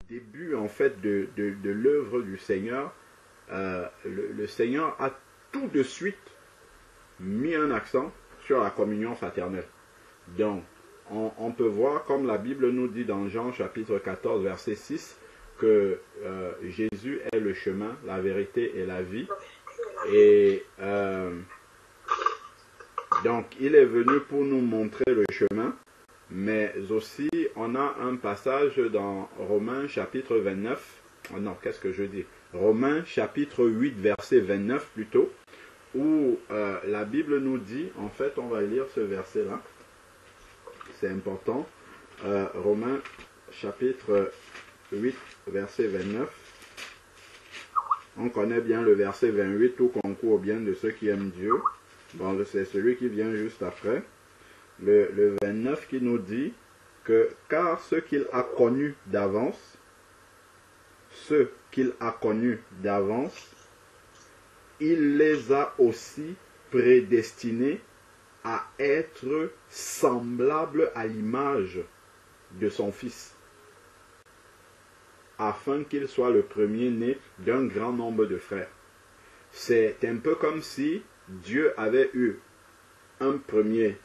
début en fait de l'œuvre du Seigneur, le Seigneur a tout de suite mis un accent sur la communion fraternelle. Donc, on peut voir, comme la Bible nous dit dans Jean chapitre 14, verset 6, que Jésus est le chemin, la vérité et la vie. Et donc, il est venu pour nous montrer le chemin, mais aussi, on a un passage dans Romains chapitre 29, oh non, qu'est-ce que je dis? Romains chapitre 8, verset 29 plutôt, où la Bible nous dit, en fait, on va lire ce verset-là, c'est important, Romains chapitre 8, verset 29, on connaît bien le verset 28, tout concourt au bien de ceux qui aiment Dieu, bon, c'est celui qui vient juste après, le 29 qui nous dit que, car ceux qu'il a connus d'avance, il les a aussi prédestinés à être semblables à l'image de son Fils, afin qu'il soit le premier-né d'un grand nombre de frères. C'est un peu comme si Dieu avait eu un premier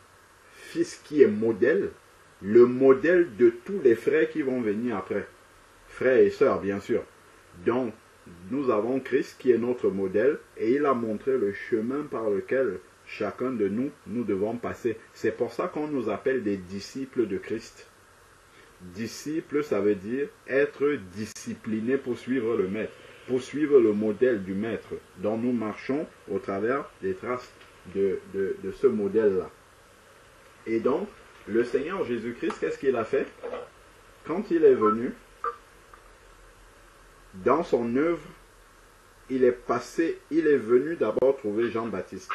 Fils qui est modèle, le modèle de tous les frères qui vont venir après. Frères et sœurs, bien sûr. Donc, nous avons Christ qui est notre modèle et il a montré le chemin par lequel chacun de nous, nous devons passer. C'est pour ça qu'on nous appelle des disciples de Christ. Disciple, ça veut dire être discipliné pour suivre le Maître, pour suivre le modèle du Maître dont nous marchons au travers des traces de ce modèle-là. Et donc, le Seigneur Jésus-Christ, qu'est-ce qu'il a fait? Quand il est venu, dans son œuvre, il est venu d'abord trouver Jean-Baptiste.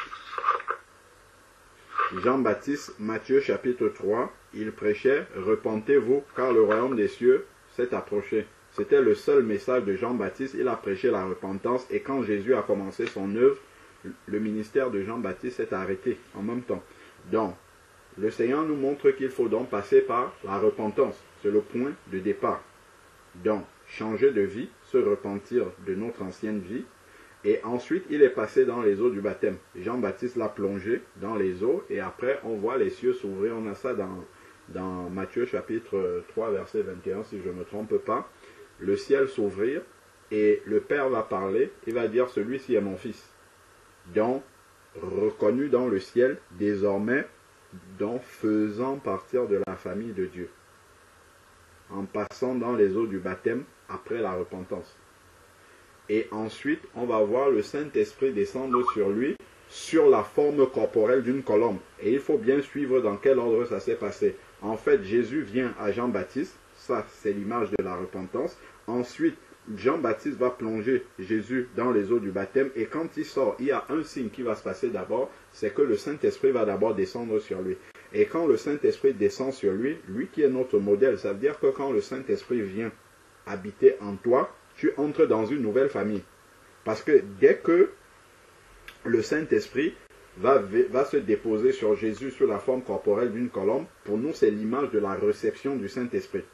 Jean-Baptiste, Matthieu chapitre 3, il prêchait « Repentez-vous, car le royaume des cieux s'est approché ». C'était le seul message de Jean-Baptiste, il a prêché la repentance, et quand Jésus a commencé son œuvre, le ministère de Jean-Baptiste s'est arrêté en même temps. Donc, le Seigneur nous montre qu'il faut donc passer par la repentance. C'est le point de départ. Donc, changer de vie, se repentir de notre ancienne vie. Et ensuite, il est passé dans les eaux du baptême. Jean-Baptiste l'a plongé dans les eaux. Et après, on voit les cieux s'ouvrir. On a ça dans Matthieu chapitre 3, verset 21, si je ne me trompe pas. Le ciel s'ouvrir et le Père va parler. Il va dire, celui-ci est mon fils. Donc, reconnu dans le ciel, désormais, donc faisant partir de la famille de Dieu, en passant dans les eaux du baptême après la repentance. Et ensuite, on va voir le Saint-Esprit descendre sur lui, sur la forme corporelle d'une colombe. Et il faut bien suivre dans quel ordre ça s'est passé. En fait, Jésus vient à Jean-Baptiste, ça c'est l'image de la repentance. Ensuite, Jean-Baptiste va plonger Jésus dans les eaux du baptême et quand il sort, il y a un signe qui va se passer d'abord, c'est que le Saint-Esprit va d'abord descendre sur lui. Et quand le Saint-Esprit descend sur lui, lui qui est notre modèle, ça veut dire que quand le Saint-Esprit vient habiter en toi, tu entres dans une nouvelle famille. Parce que dès que le Saint-Esprit va se déposer sur Jésus sous la forme corporelle d'une colombe, pour nous c'est l'image de la réception du Saint-Esprit.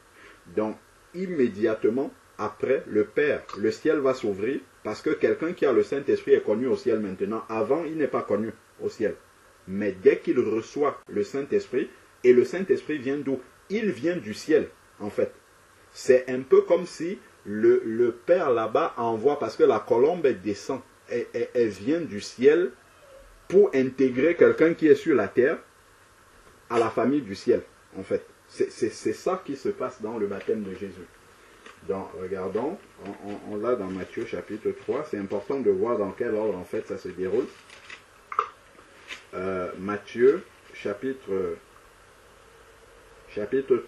Donc immédiatement, après, le Père, le ciel va s'ouvrir parce que quelqu'un qui a le Saint-Esprit est connu au ciel maintenant. Avant, il n'est pas connu au ciel. Mais dès qu'il reçoit le Saint-Esprit, et le Saint-Esprit vient d'où? Il vient du ciel, en fait. C'est un peu comme si le Père là-bas envoie, parce que la colombe elle descend, elle vient du ciel pour intégrer quelqu'un qui est sur la terre à la famille du ciel, en fait. C'est ça qui se passe dans le baptême de Jésus. Donc, regardons, on l'a dans Matthieu chapitre 3, c'est important de voir dans quel ordre en fait ça se déroule. Matthieu chapitre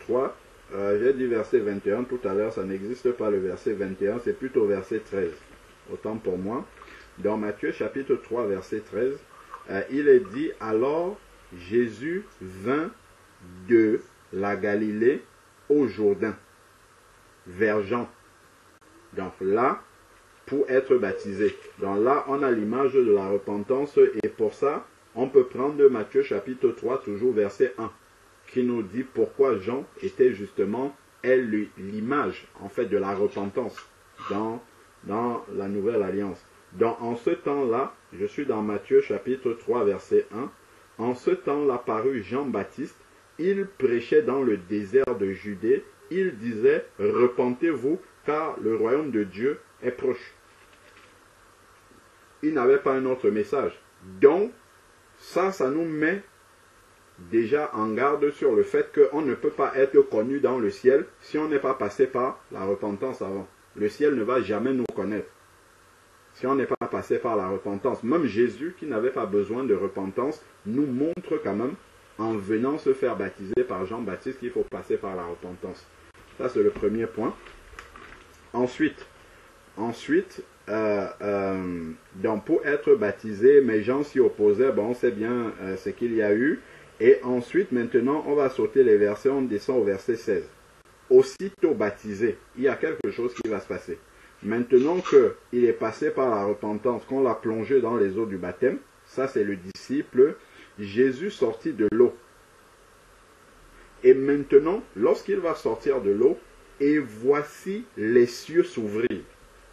3, j'ai dit verset 21, tout à l'heure ça n'existe pas le verset 21, c'est plutôt verset 13, autant pour moi. Dans Matthieu chapitre 3, verset 13, il est dit, alors Jésus vint de la Galilée au Jourdain, vers Jean. Donc là, pour être baptisé. Donc là, on a l'image de la repentance et pour ça, on peut prendre Matthieu chapitre 3, toujours verset 1, qui nous dit pourquoi Jean était justement est l'image, en fait, de la repentance dans la Nouvelle Alliance. Donc, en ce temps-là, je suis dans Matthieu chapitre 3, verset 1. En ce temps-là parut Jean-Baptiste. Il prêchait dans le désert de Judée. Il disait, repentez-vous, car le royaume de Dieu est proche. Il n'avait pas un autre message. Donc, ça nous met déjà en garde sur le fait qu'on ne peut pas être connu dans le ciel si on n'est pas passé par la repentance avant. Le ciel ne va jamais nous connaître si on n'est pas passé par la repentance. Même Jésus, qui n'avait pas besoin de repentance, nous montre quand même, en venant se faire baptiser par Jean-Baptiste, qu'il faut passer par la repentance. Ça, c'est le premier point. Ensuite, donc pour être baptisé, mes gens s'y opposaient. Bon, on sait bien ce qu'il y a eu. Et ensuite, maintenant, on va sauter les versets. On descend au verset 16. Aussitôt baptisé, il y a quelque chose qui va se passer. Maintenant qu'il est passé par la repentance, qu'on l'a plongé dans les eaux du baptême, ça c'est le disciple, Jésus sortit de l'eau. Et maintenant, lorsqu'il va sortir de l'eau, et voici les cieux s'ouvrir.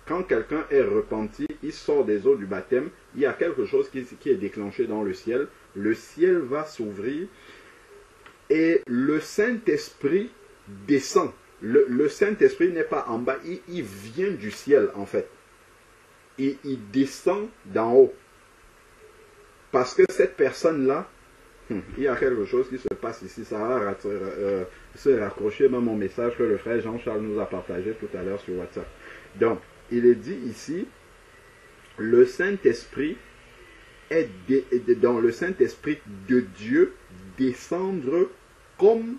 Quand quelqu'un est repenti, il sort des eaux du baptême, il y a quelque chose qui est déclenché dans le ciel va s'ouvrir et le Saint-Esprit descend. Le Saint-Esprit n'est pas en bas, il vient du ciel en fait. Il descend d'en haut. Parce que cette personne-là, il y a quelque chose qui se passe ici. Ça va se raccrocher même au message que le frère Jean-Charles nous a partagé tout à l'heure sur WhatsApp. Donc, il est dit ici, le Saint-Esprit est dans le Saint-Esprit de Dieu descendre comme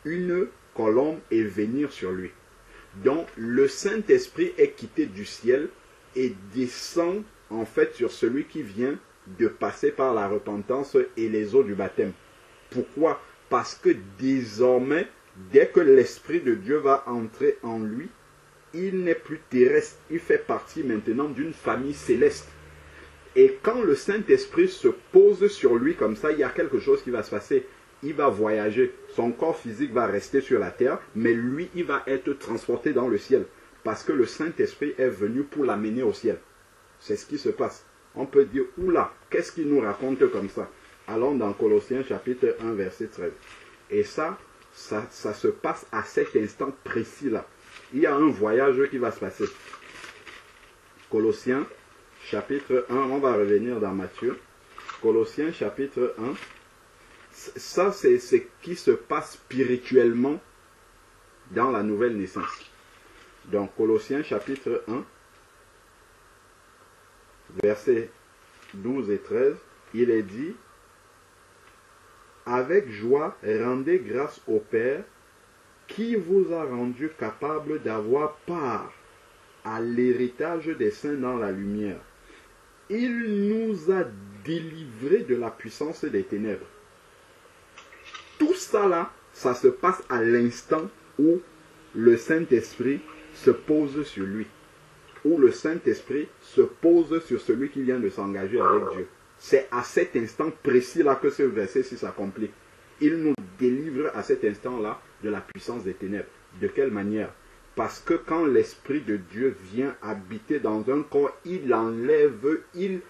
une colombe et venir sur lui. Donc, le Saint-Esprit est quitté du ciel et descend en fait sur celui qui vient de passer par la repentance et les eaux du baptême. Pourquoi? Parce que désormais, dès que l'Esprit de Dieu va entrer en lui, il n'est plus terrestre, il fait partie maintenant d'une famille céleste. Et quand le Saint-Esprit se pose sur lui comme ça, il y a quelque chose qui va se passer. Il va voyager, son corps physique va rester sur la terre, mais lui, il va être transporté dans le ciel. Parce que le Saint-Esprit est venu pour l'amener au ciel. C'est ce qui se passe. On peut dire, oula, qu'est-ce qu'il nous raconte comme ça? Allons dans Colossiens chapitre 1, verset 13. Et ça se passe à cet instant précis-là. Il y a un voyage qui va se passer. Colossiens chapitre 1, on va revenir dans Matthieu. Colossiens chapitre 1. Ça, c'est ce qui se passe spirituellement dans la nouvelle naissance. Donc, Colossiens chapitre 1, versets 12 et 13, il est dit, « Avec joie, rendez grâce au Père, qui vous a rendu capable d'avoir part à l'héritage des saints dans la lumière. Il nous a délivrés de la puissance des ténèbres. » Tout ça là, ça se passe à l'instant où le Saint-Esprit se pose sur lui. Où le Saint-Esprit se pose sur celui qui vient de s'engager avec Dieu. C'est à cet instant précis là que ce verset s'accomplit. Il nous délivre à cet instant-là de la puissance des ténèbres. De quelle manière? Parce que quand l'Esprit de Dieu vient habiter dans un corps, il enlève, il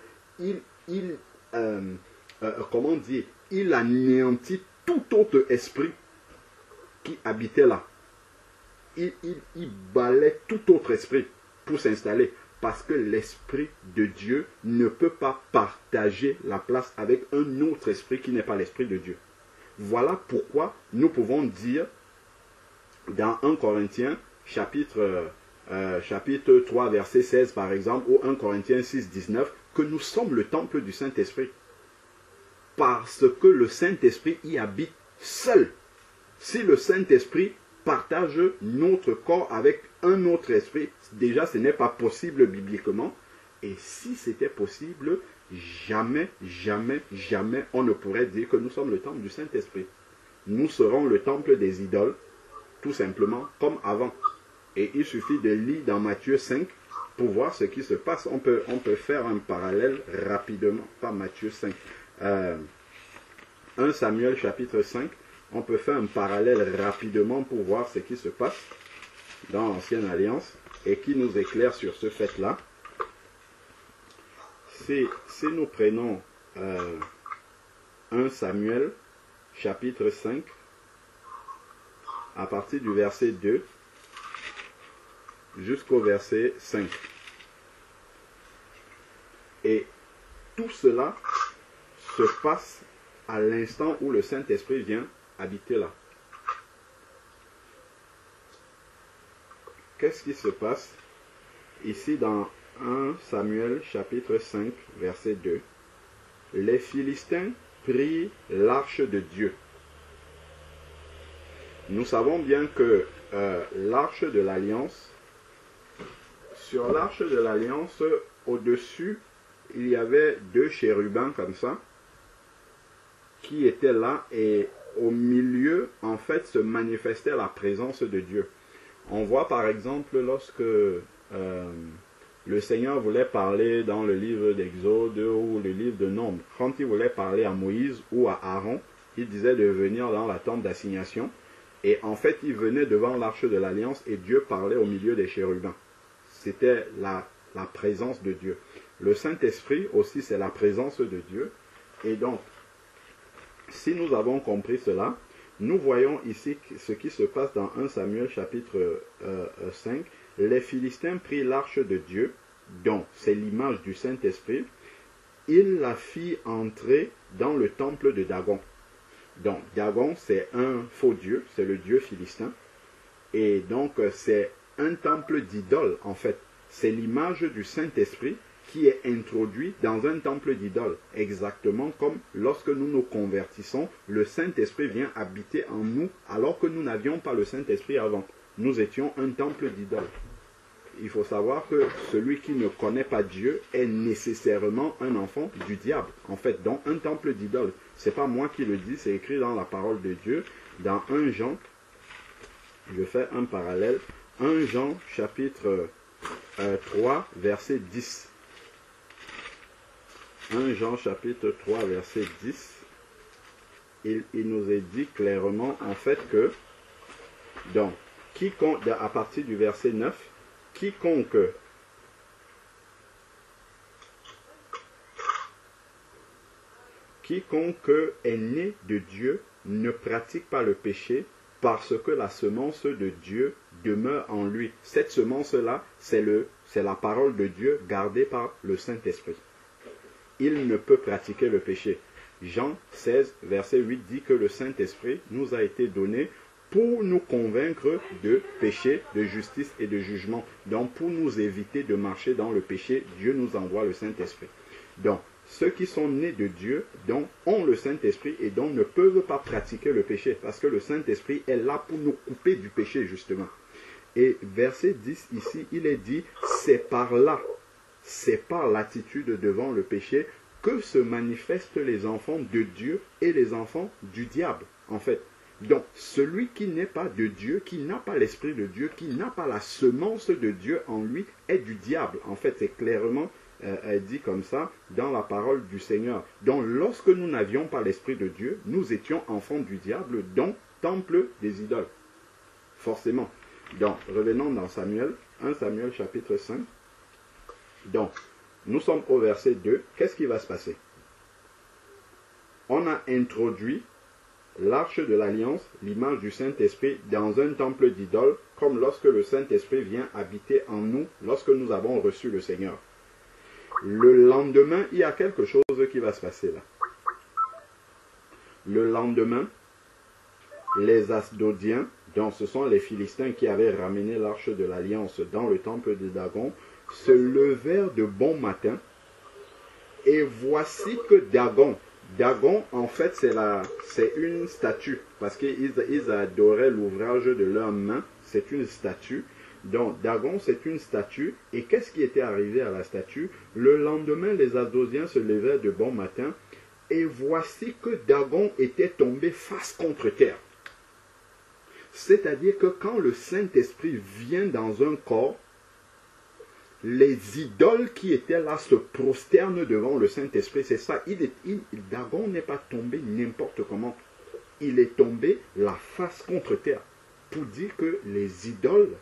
anéantit tout autre esprit qui habitait là. Il balaie tout autre esprit pour s'installer. Parce que l'Esprit de Dieu ne peut pas partager la place avec un autre esprit qui n'est pas l'Esprit de Dieu. Voilà pourquoi nous pouvons dire dans 1 Corinthiens chapitre 3 verset 16 par exemple, ou 1 Corinthiens 6 19, que nous sommes le temple du Saint-Esprit. Parce que le Saint-Esprit y habite seul. Si le Saint-Esprit partage notre corps avec un autre esprit, déjà ce n'est pas possible bibliquement. Et si c'était possible, jamais, jamais, jamais on ne pourrait dire que nous sommes le temple du Saint-Esprit. Nous serons le temple des idoles, tout simplement, comme avant. Et il suffit de lire dans Matthieu 5 pour voir ce qui se passe. On peut faire un parallèle rapidement, pas Matthieu 5. 1 Samuel chapitre 5, On peut faire un parallèle rapidement pour voir ce qui se passe dans l'Ancienne Alliance et qui nous éclaire sur ce fait-là. Si nous prenons 1 Samuel, chapitre 5, à partir du verset 2 jusqu'au verset 5. Et tout cela se passe à l'instant où le Saint-Esprit vient habiter là. Qu'est-ce qui se passe ici dans 1 Samuel chapitre 5 verset 2? Les Philistins prient l'arche de Dieu. Nous savons bien que l'arche de l'Alliance, sur l'arche de l'Alliance, au-dessus, il y avait 2 chérubins comme ça, qui étaient là, et au milieu, en fait, se manifestait la présence de Dieu. On voit par exemple lorsque le Seigneur voulait parler dans le livre d'Exode ou le livre de Nombre, quand il voulait parler à Moïse ou à Aaron, il disait de venir dans la tente d'assignation, et en fait, il venait devant l'arche de l'Alliance et Dieu parlait au milieu des chérubins. C'était la présence de Dieu. Le Saint-Esprit aussi, c'est la présence de Dieu. Et donc, si nous avons compris cela, nous voyons ici ce qui se passe dans 1 Samuel chapitre 5. Les Philistins prient l'arche de Dieu, dont c'est l'image du Saint-Esprit. Il la fit entrer dans le temple de Dagon. Donc, Dagon, c'est un faux dieu, c'est le dieu philistin. Et donc, c'est un temple d'idole, en fait. C'est l'image du Saint-Esprit qui est introduit dans un temple d'idole. Exactement comme lorsque nous nous convertissons, le Saint-Esprit vient habiter en nous, alors que nous n'avions pas le Saint-Esprit avant. Nous étions un temple d'idole. Il faut savoir que celui qui ne connaît pas Dieu est nécessairement un enfant du diable. En fait, dans un temple d'idole. Ce n'est pas moi qui le dis, c'est écrit dans la parole de Dieu. Dans 1 Jean, je fais un parallèle. 1 Jean chapitre 3, verset 10. 1 Jean chapitre 3, verset 10. Il nous est dit clairement, en fait, que, donc, quiconque, à partir du verset 9, quiconque est né de Dieu ne pratique pas le péché parce que la semence de Dieu demeure en lui. Cette semence-là, c'est la parole de Dieu gardée par le Saint-Esprit. Il ne peut pratiquer le péché. Jean 16, verset 8 dit que le Saint-Esprit nous a été donné pour nous convaincre de péché, de justice et de jugement. Donc, pour nous éviter de marcher dans le péché, Dieu nous envoie le Saint-Esprit. Donc, ceux qui sont nés de Dieu, donc, ont le Saint-Esprit et donc ne peuvent pas pratiquer le péché, parce que le Saint-Esprit est là pour nous couper du péché, justement. Et verset 10, ici, il est dit, c'est par là, c'est par l'attitude devant le péché que se manifestent les enfants de Dieu et les enfants du diable, en fait. Donc, celui qui n'est pas de Dieu, qui n'a pas l'esprit de Dieu, qui n'a pas la semence de Dieu en lui, est du diable. En fait, c'est clairement dit comme ça dans la parole du Seigneur. Donc, lorsque nous n'avions pas l'esprit de Dieu, nous étions enfants du diable, donc temple des idoles. Forcément. Donc, revenons dans Samuel, 1 Samuel chapitre 5. Donc, nous sommes au verset 2. Qu'est-ce qui va se passer? On a introduit l'arche de l'Alliance, l'image du Saint-Esprit, dans un temple d'idole, comme lorsque le Saint-Esprit vient habiter en nous, lorsque nous avons reçu le Seigneur. Le lendemain, il y a quelque chose qui va se passer là. Le lendemain, les Asdodiens, donc ce sont les Philistins qui avaient ramené l'arche de l'Alliance dans le temple de Dagon, se levèrent de bon matin, et voici que Dagon, en fait, c'est une statue, parce qu'ils adoraient l'ouvrage de leurs mains, c'est une statue. Donc, Dagon, c'est une statue, et qu'est-ce qui était arrivé à la statue? Le lendemain, les Asdodiens se levèrent de bon matin, et voici que Dagon était tombé face contre terre. C'est-à-dire que quand le Saint-Esprit vient dans un corps, les idoles qui étaient là se prosternent devant le Saint-Esprit. C'est ça. Dagon n'est pas tombé n'importe comment. il est tombé la face contre terre. Pour dire que les idoles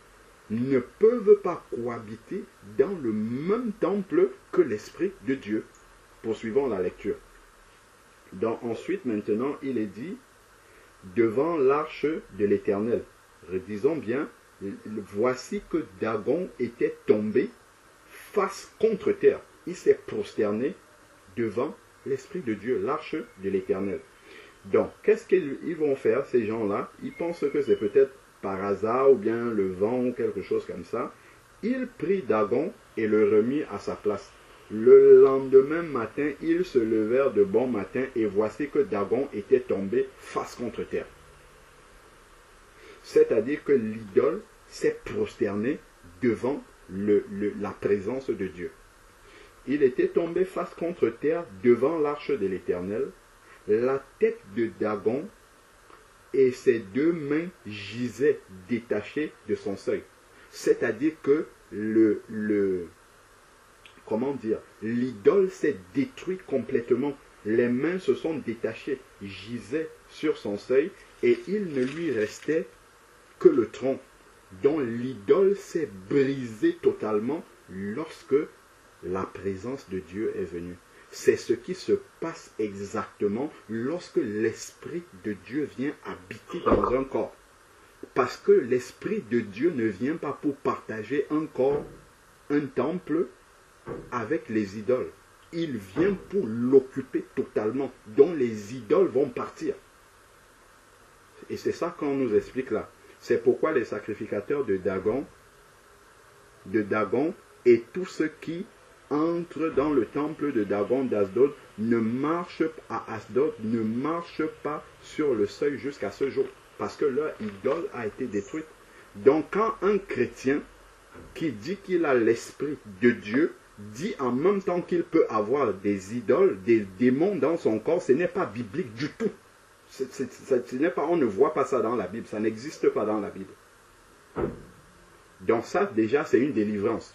ne peuvent pas cohabiter dans le même temple que l'Esprit de Dieu. Poursuivons la lecture. Donc ensuite, maintenant, il est dit, devant l'arche de l'Éternel. Redisons bien, voici que Dagon était tombé face contre terre. Il s'est prosterné devant l'Esprit de Dieu, l'arche de l'Éternel. Donc, qu'est-ce qu'ils vont faire, ces gens-là? Ils pensent que c'est peut-être par hasard ou bien le vent ou quelque chose comme ça. Ils prirent Dagon et le remit à sa place. Le lendemain matin, ils se levèrent de bon matin et voici que Dagon était tombé face contre terre. C'est-à-dire que l'idole s'est prosternée devant la présence de Dieu. Il était tombé face contre terre devant l'arche de l'Éternel. La tête de Dagon et ses deux mains gisaient détachées de son seuil. C'est-à-dire que l'idole s'est détruite complètement. Les mains se sont détachées, gisaient sur son seuil et il ne lui restait que le tronc, dont l'idole s'est brisée totalement lorsque la présence de Dieu est venue. C'est ce qui se passe exactement lorsque l'Esprit de Dieu vient habiter dans un corps. Parce que l'Esprit de Dieu ne vient pas pour partager un corps, un temple avec les idoles. Il vient pour l'occuper totalement, dont les idoles vont partir. Et c'est ça qu'on nous explique là. C'est pourquoi les sacrificateurs de Dagon et tous ceux qui entrent dans le temple de Dagon d'Asdod ne marchent pas sur le seuil jusqu'à ce jour. Parce que leur idole a été détruite. Donc quand un chrétien qui dit qu'il a l'Esprit de Dieu dit en même temps qu'il peut avoir des idoles, des démons dans son corps, ce n'est pas biblique du tout. On ne voit pas ça dans la Bible, ça n'existe pas dans la Bible. Donc ça déjà c'est une délivrance.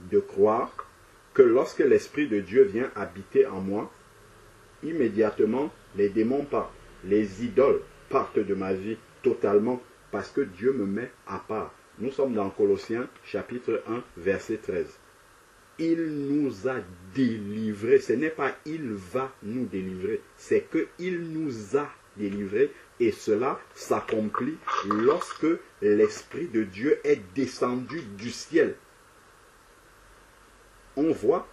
De croire que lorsque l'Esprit de Dieu vient habiter en moi, immédiatement les démons partent, les idoles partent de ma vie totalement parce que Dieu me met à part. Nous sommes dans Colossiens chapitre 1 verset 13. Il nous a délivrés. Ce n'est pas il va nous délivrer, c'est que il nous a délivrés et cela s'accomplit lorsque l'Esprit de Dieu est descendu du ciel. On voit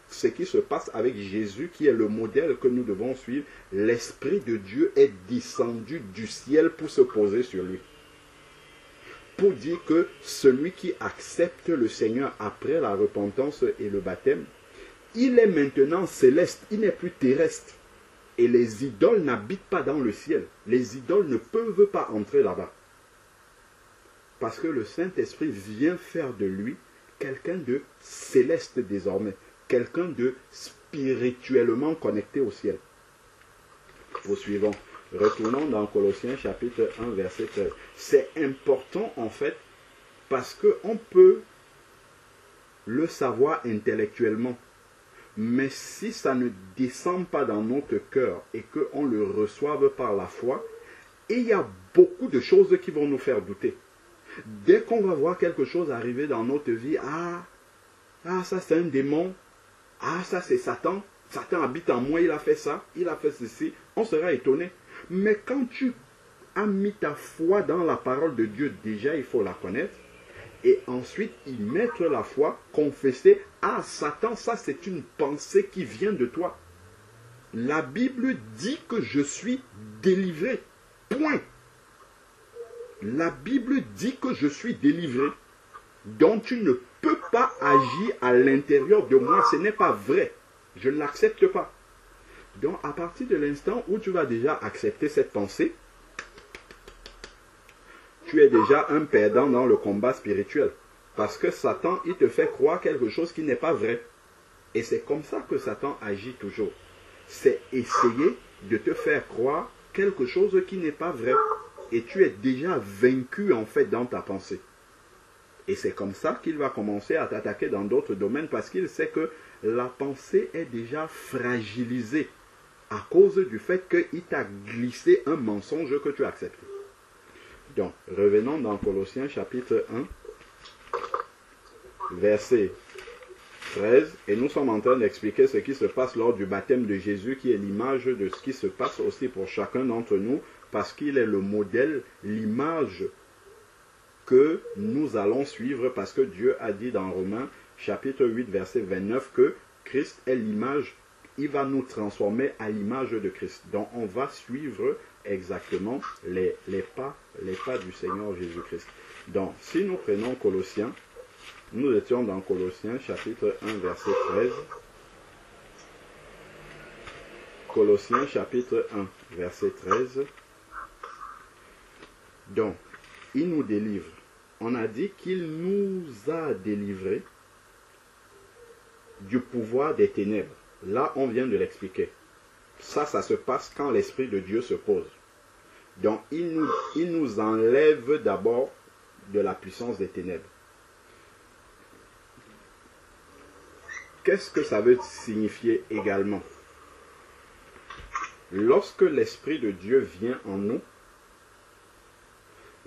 ce qui se passe avec Jésus qui est le modèle que nous devons suivre. L'Esprit de Dieu est descendu du ciel pour se poser sur lui. Pour dire que celui qui accepte le Seigneur après la repentance et le baptême, il est maintenant céleste, il n'est plus terrestre. Et les idoles n'habitent pas dans le ciel. Les idoles ne peuvent pas entrer là-bas. Parce que le Saint-Esprit vient faire de lui quelqu'un de céleste désormais. Quelqu'un de spirituellement connecté au ciel. Poursuivons. Retournons dans Colossiens chapitre 1 verset 13. C'est important en fait parce qu'on peut le savoir intellectuellement. Mais si ça ne descend pas dans notre cœur et qu'on le reçoive par la foi, il y a beaucoup de choses qui vont nous faire douter. Dès qu'on va voir quelque chose arriver dans notre vie, ça c'est un démon, ça c'est Satan, Satan habite en moi, il a fait ça, il a fait ceci, on sera étonné. Mais quand tu as mis ta foi dans la parole de Dieu, déjà il faut la connaître, et ensuite y mettre la foi, confesser, Satan, ça c'est une pensée qui vient de toi. La Bible dit que je suis délivré, point. La Bible dit que je suis délivré. Donc tu ne peux pas agir à l'intérieur de moi. Ce n'est pas vrai. Je ne l'accepte pas. Donc à partir de l'instant où tu vas déjà accepter cette pensée, tu es déjà un perdant dans le combat spirituel. Parce que Satan, il te fait croire quelque chose qui n'est pas vrai. Et c'est comme ça que Satan agit toujours. C'est essayer de te faire croire quelque chose qui n'est pas vrai. Et tu es déjà vaincu en fait dans ta pensée. Et c'est comme ça qu'il va commencer à t'attaquer dans d'autres domaines parce qu'il sait que la pensée est déjà fragilisée à cause du fait qu'il t'a glissé un mensonge que tu as accepté. Donc, revenons dans Colossiens chapitre 1, verset 13, et nous sommes en train d'expliquer ce qui se passe lors du baptême de Jésus, qui est l'image de ce qui se passe aussi pour chacun d'entre nous, parce qu'il est le modèle, l'image que nous allons suivre, parce que Dieu a dit dans Romains chapitre 8, verset 29, que Christ est l'image, il va nous transformer à l'image de Christ. Donc on va suivre exactement les pas du Seigneur Jésus-Christ. Donc si nous prenons Colossiens, nous étions dans Colossiens chapitre 1 verset 13. Colossiens chapitre 1 verset 13. Donc, il nous délivre. On a dit qu'il nous a délivrés du pouvoir des ténèbres. Là, on vient de l'expliquer. Ça se passe quand l'Esprit de Dieu se pose. Donc, il nous enlève d'abord de la puissance des ténèbres. Qu'est-ce que ça veut signifier également? Lorsque l'Esprit de Dieu vient en nous,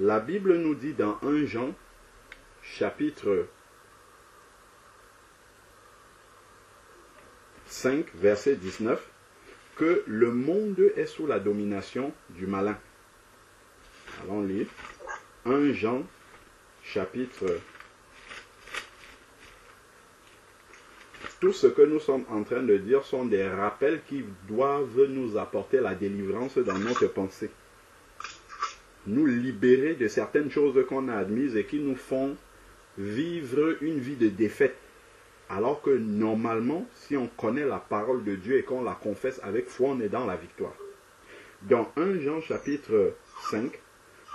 la Bible nous dit dans 1 Jean, chapitre 5, verset 19, que le monde est sous la domination du malin. Allons lire. 1 Jean, chapitre... Tout ce que nous sommes en train de dire sont des rappels qui doivent nous apporter la délivrance dans notre pensée. Nous libérer de certaines choses qu'on a admises et qui nous font vivre une vie de défaite. Alors que normalement, si on connaît la parole de Dieu et qu'on la confesse avec foi, on est dans la victoire. Dans 1 Jean chapitre 5,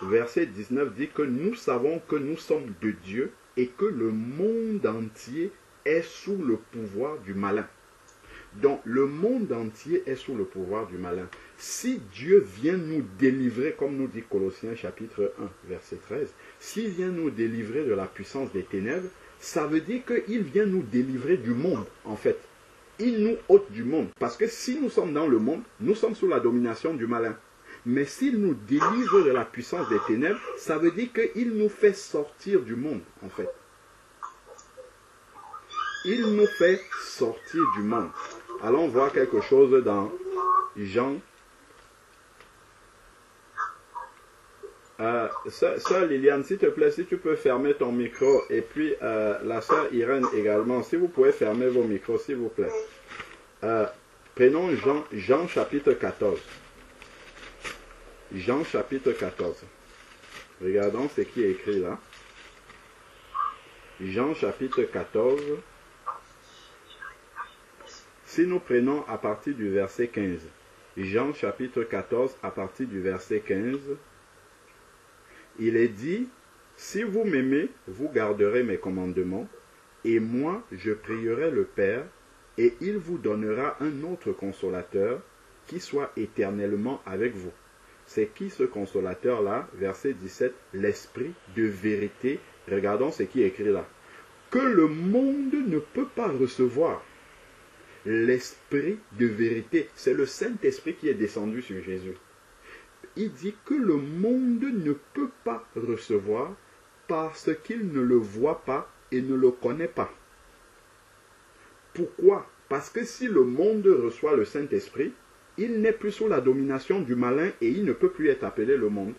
verset 19 dit que nous savons que nous sommes de Dieu et que le monde entier est sous le pouvoir du malin. Donc le monde entier est sous le pouvoir du malin. Si Dieu vient nous délivrer, comme nous dit Colossiens chapitre 1, verset 13, s'il vient nous délivrer de la puissance des ténèbres, ça veut dire qu'il vient nous délivrer du monde, en fait. Il nous ôte du monde. Parce que si nous sommes dans le monde, nous sommes sous la domination du malin. Mais s'il nous délivre de la puissance des ténèbres, ça veut dire qu'il nous fait sortir du monde, en fait. Il nous fait sortir du monde. Allons voir quelque chose dans Jean. Sœur Liliane, s'il te plaît, si tu peux fermer ton micro. Et puis la sœur Irène également, si vous pouvez fermer vos micros, s'il vous plaît. Prenons Jean chapitre 14. Jean chapitre 14. Regardons ce qui est écrit là. Jean chapitre 14. Si nous prenons à partir du verset 15, Jean chapitre 14 à partir du verset 15, il est dit, si vous m'aimez, vous garderez mes commandements, et moi je prierai le Père, et il vous donnera un autre consolateur qui soit éternellement avec vous. C'est qui ce consolateur-là? Verset 17, l'Esprit de vérité. Regardons ce qui est écrit là. Que le monde ne peut pas recevoir. L'Esprit de vérité, c'est le Saint-Esprit qui est descendu sur Jésus. Il dit que le monde ne peut pas recevoir parce qu'il ne le voit pas et ne le connaît pas. Pourquoi? Parce que si le monde reçoit le Saint-Esprit, il n'est plus sous la domination du malin et il ne peut plus être appelé le monde.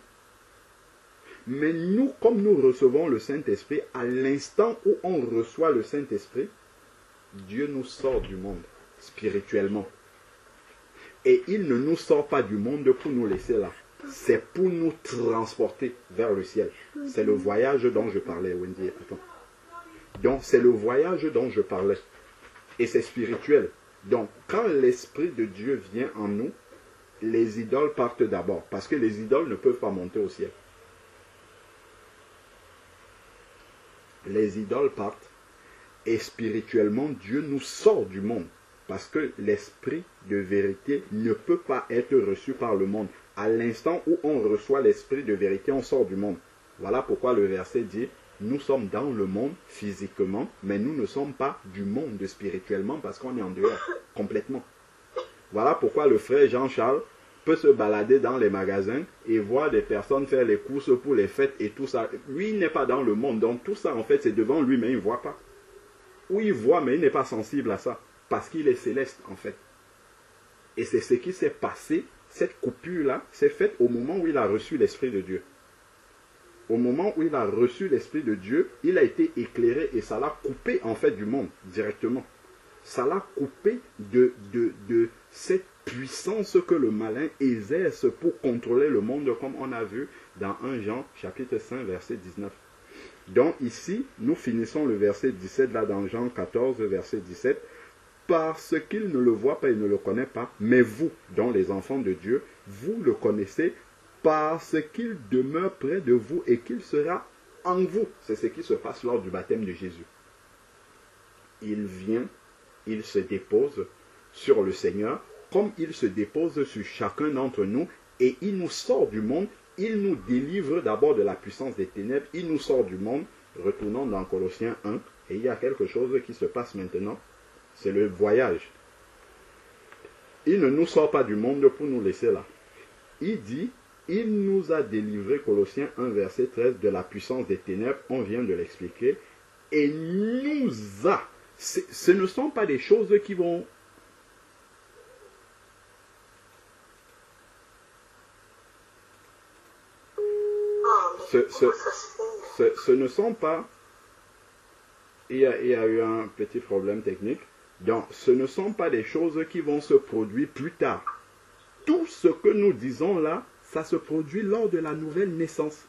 Mais nous, comme nous recevons le Saint-Esprit, à l'instant où on reçoit le Saint-Esprit, Dieu nous sort du monde, spirituellement. Et il ne nous sort pas du monde pour nous laisser là. C'est pour nous transporter vers le ciel. C'est le voyage dont je parlais, Wendy. Attends. Donc, c'est le voyage dont je parlais. Et c'est spirituel. Donc, quand l'Esprit de Dieu vient en nous, les idoles partent d'abord. Parce que les idoles ne peuvent pas monter au ciel. Les idoles partent. Et spirituellement, Dieu nous sort du monde. Parce que l'Esprit de vérité ne peut pas être reçu par le monde. À l'instant où on reçoit l'Esprit de vérité, on sort du monde. Voilà pourquoi le verset dit, nous sommes dans le monde physiquement, mais nous ne sommes pas du monde spirituellement parce qu'on est en dehors, complètement. Voilà pourquoi le frère Jean-Charles peut se balader dans les magasins et voir des personnes faire les courses pour les fêtes et tout ça. Lui, il n'est pas dans le monde, donc tout ça, en fait, c'est devant lui, mais il ne voit pas. Ou il voit, mais il n'est pas sensible à ça, parce qu'il est céleste, en fait. Et c'est ce qui s'est passé, cette coupure-là, s'est faite au moment où il a reçu l'Esprit de Dieu. Au moment où il a reçu l'Esprit de Dieu, il a été éclairé et ça l'a coupé, en fait, du monde, directement. Ça l'a coupé de cette puissance que le malin exerce pour contrôler le monde, comme on a vu dans 1 Jean, chapitre 5, verset 19. Donc ici, nous finissons le verset 17, là dans Jean 14, verset 17. Parce qu'il ne le voit pas, il ne le connaît pas, mais vous, dont les enfants de Dieu, vous le connaissez parce qu'il demeure près de vous et qu'il sera en vous. C'est ce qui se passe lors du baptême de Jésus. Il vient, il se dépose sur le Seigneur, comme il se dépose sur chacun d'entre nous, et il nous sort du monde, il nous délivre d'abord de la puissance des ténèbres, il nous sort du monde. Retournons dans Colossiens 1, et il y a quelque chose qui se passe maintenant, c'est le voyage. Il ne nous sort pas du monde pour nous laisser là. Il dit, il nous a délivré, Colossiens 1, verset 13, de la puissance des ténèbres, on vient de l'expliquer, et nous a. Ce ne sont pas des choses qui vont... Ce ne sont pas... Il y a eu un petit problème technique. Donc, ce ne sont pas des choses qui vont se produire plus tard. Tout ce que nous disons là, ça se produit lors de la nouvelle naissance.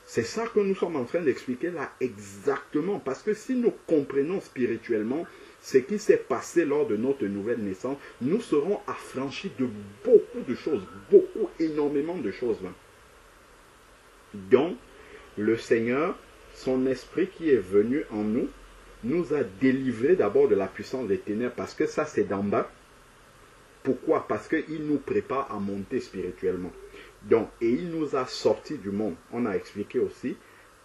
C'est ça que nous sommes en train d'expliquer là exactement. Parce que si nous comprenons spirituellement ce qui s'est passé lors de notre nouvelle naissance, nous serons affranchis de beaucoup de choses, énormément de choses. Donc, le Seigneur, son esprit qui est venu en nous, nous a délivrés d'abord de la puissance des ténèbres, parce que ça c'est d'en bas. Pourquoi? Parce qu'il nous prépare à monter spirituellement. Donc, et il nous a sortis du monde, on a expliqué aussi.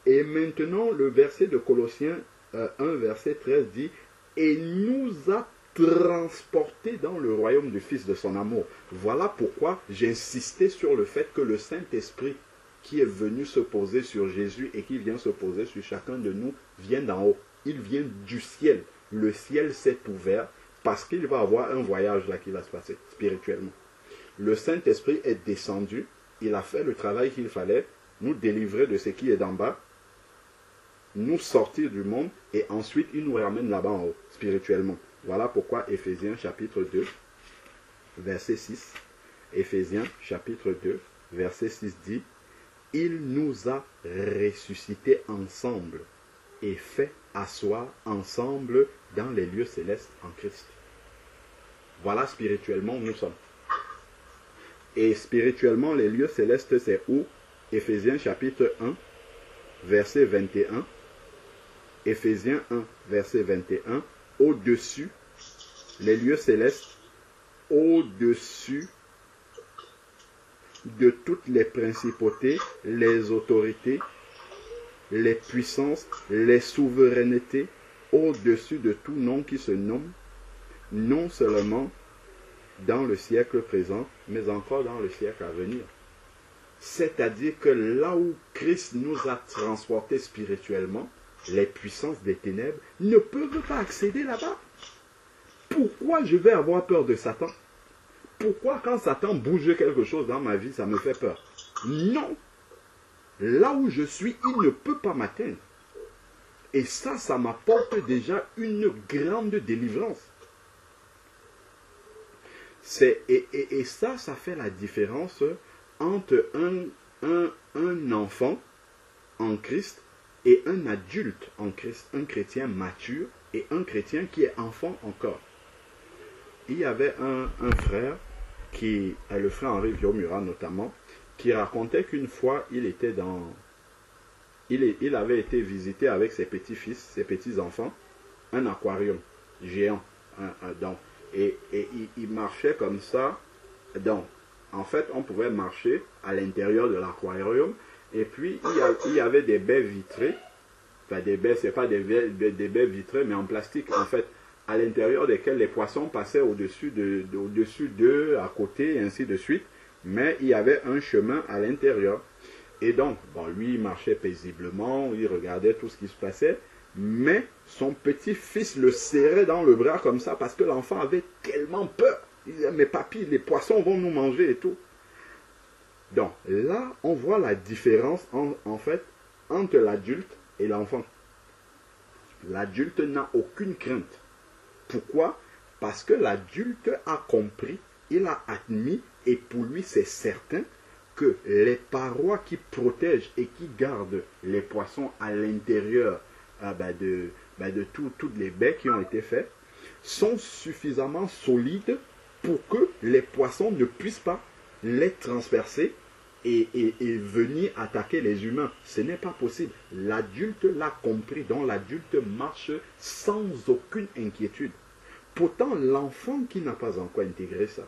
Et maintenant, le verset de Colossiens 1, verset 13 dit, et nous a transportés dans le royaume du Fils de son amour. Voilà pourquoi j'insistais sur le fait que le Saint-Esprit qui est venu se poser sur Jésus et qui vient se poser sur chacun de nous vient d'en haut. Il vient du ciel. Le ciel s'est ouvert parce qu'il va avoir un voyage là qui va se passer spirituellement. Le Saint-Esprit est descendu. Il a fait le travail qu'il fallait, nous délivrer de ce qui est d'en bas, nous sortir du monde et ensuite il nous ramène là-bas en haut, spirituellement. Voilà pourquoi Éphésiens chapitre 2, verset 6. Éphésiens chapitre 2, verset 6 dit, il nous a ressuscités ensemble et fait asseoir ensemble dans les lieux célestes en Christ. Voilà spirituellement où nous sommes. Et spirituellement, les lieux célestes, c'est où? Éphésiens chapitre 1, verset 21. Éphésiens 1, verset 21. Au-dessus, les lieux célestes, au-dessus de toutes les principautés, les autorités, les puissances, les souverainetés, au-dessus de tout nom qui se nomme, non seulement dans le siècle présent, mais encore dans le siècle à venir. C'est-à-dire que là où Christ nous a transportés spirituellement, les puissances des ténèbres ne peuvent pas accéder là-bas. Pourquoi je vais avoir peur de Satan? Pourquoi quand Satan bouge quelque chose dans ma vie, ça me fait peur? Non. Là où je suis, il ne peut pas m'atteindre. Et ça m'apporte déjà une grande délivrance. Et ça fait la différence entre un enfant en Christ et un adulte en Christ, un chrétien mature et un chrétien qui est enfant encore. Il y avait un frère, qui est le frère Henri Viomura notamment, qui racontait qu'une fois il avait été visiter avec ses petits-fils, ses petits-enfants, un aquarium géant, et il marchait comme ça. Donc, en fait, on pouvait marcher à l'intérieur de l'aquarium, et puis il y avait des baies vitrées, enfin des baies, c'est pas des baies vitrées, mais en plastique, en fait, à l'intérieur desquels les poissons passaient au-dessus d'eux, à côté, et ainsi de suite. Mais il y avait un chemin à l'intérieur. Et donc, bon, lui, il marchait paisiblement, il regardait tout ce qui se passait, mais son petit-fils le serrait dans le bras comme ça, parce que l'enfant avait tellement peur. Il disait, mais papy, les poissons vont nous manger et tout. Donc, là, on voit la différence, en fait, entre l'adulte et l'enfant. L'adulte n'a aucune crainte. Pourquoi? Parce que l'adulte a compris, il a admis, et pour lui, c'est certain que les parois qui protègent et qui gardent les poissons à l'intérieur de toutes les baies qui ont été faites sont suffisamment solides pour que les poissons ne puissent pas les transpercer et venir attaquer les humains. Ce n'est pas possible. L'adulte l'a compris, donc l'adulte marche sans aucune inquiétude. Pourtant, l'enfant qui n'a pas encore intégré ça,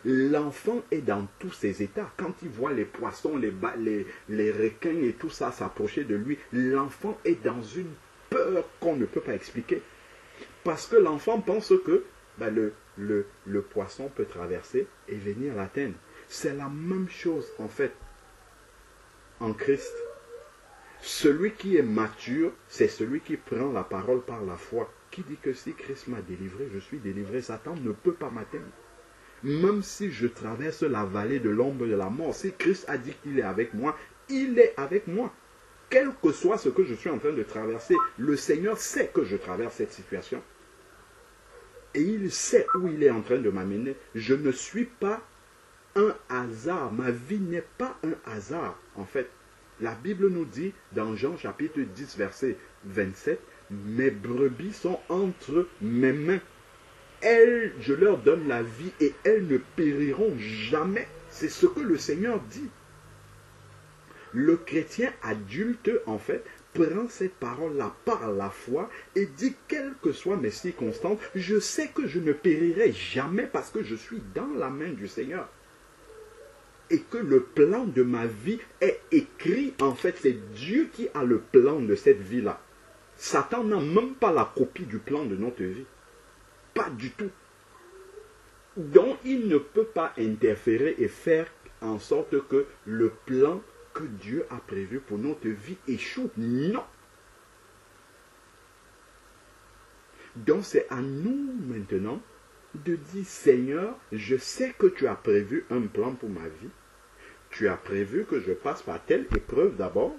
l'enfant est dans tous ses états. Quand il voit les poissons, les requins et tout ça s'approcher de lui, l'enfant est dans une peur qu'on ne peut pas expliquer. Parce que l'enfant pense que le poisson peut traverser et venir l'atteindre. C'est la même chose en fait en Christ. Celui qui est mature, c'est celui qui prend la parole par la foi. Qui dit que si Christ m'a délivré, je suis délivré. Satan ne peut pas m'atteindre. Même si je traverse la vallée de l'ombre de la mort, si Christ a dit qu'il est avec moi, il est avec moi. Quel que soit ce que je suis en train de traverser, le Seigneur sait que je traverse cette situation. Et il sait où il est en train de m'amener. Je ne suis pas un hasard. Ma vie n'est pas un hasard, en fait. La Bible nous dit, dans Jean chapitre 10, verset 27, « Mes brebis sont entre mes mains. Elles, je leur donne la vie et elles ne périront jamais. » C'est ce que le Seigneur dit. Le chrétien adulte, en fait, prend cette parole-là par la foi et dit, quelles que soient mes circonstances, je sais que je ne périrai jamais parce que je suis dans la main du Seigneur. Et que le plan de ma vie est écrit, en fait, c'est Dieu qui a le plan de cette vie-là. Satan n'a même pas la copie du plan de notre vie. Pas du tout. Donc, il ne peut pas interférer et faire en sorte que le plan que Dieu a prévu pour notre vie échoue. Non. Donc, c'est à nous maintenant de dire, Seigneur, je sais que tu as prévu un plan pour ma vie. Tu as prévu que je passe par telle épreuve d'abord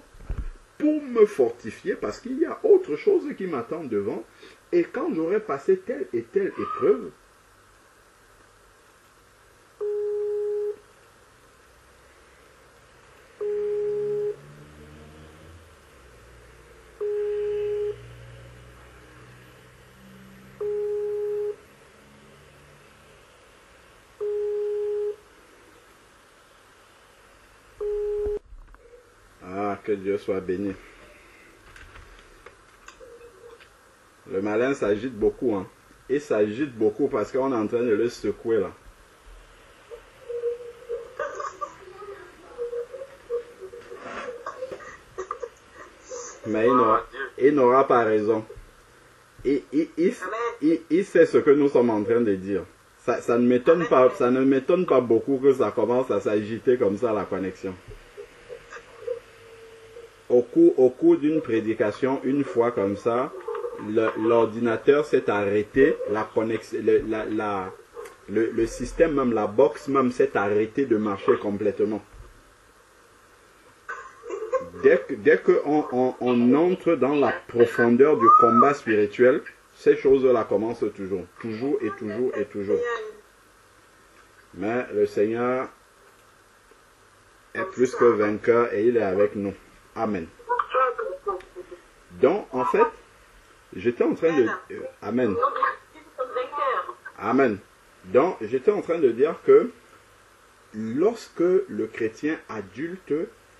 pour me fortifier parce qu'il y a autre chose qui m'attend devant. Et quand j'aurai passé telle et telle épreuve, que Dieu soit béni. Le malin s'agite beaucoup. Hein. Il s'agite beaucoup parce qu'on est en train de le secouer là. Mais il n'aura pas raison. Il sait ce que nous sommes en train de dire. Ça ne m'étonne pas beaucoup que ça commence à s'agiter comme ça la connexion. Au cours d'une prédication, une fois comme ça, l'ordinateur s'est arrêté, la connexion, le système même, la box même s'est arrêté de marcher complètement. Dès qu'on entre dans la profondeur du combat spirituel, ces choses-là commencent toujours et toujours et toujours. Mais le Seigneur est plus que vainqueur et il est avec nous. Amen. Donc, en fait, j'étais en train de... Amen. Amen. Donc, j'étais en train de dire que lorsque le chrétien adulte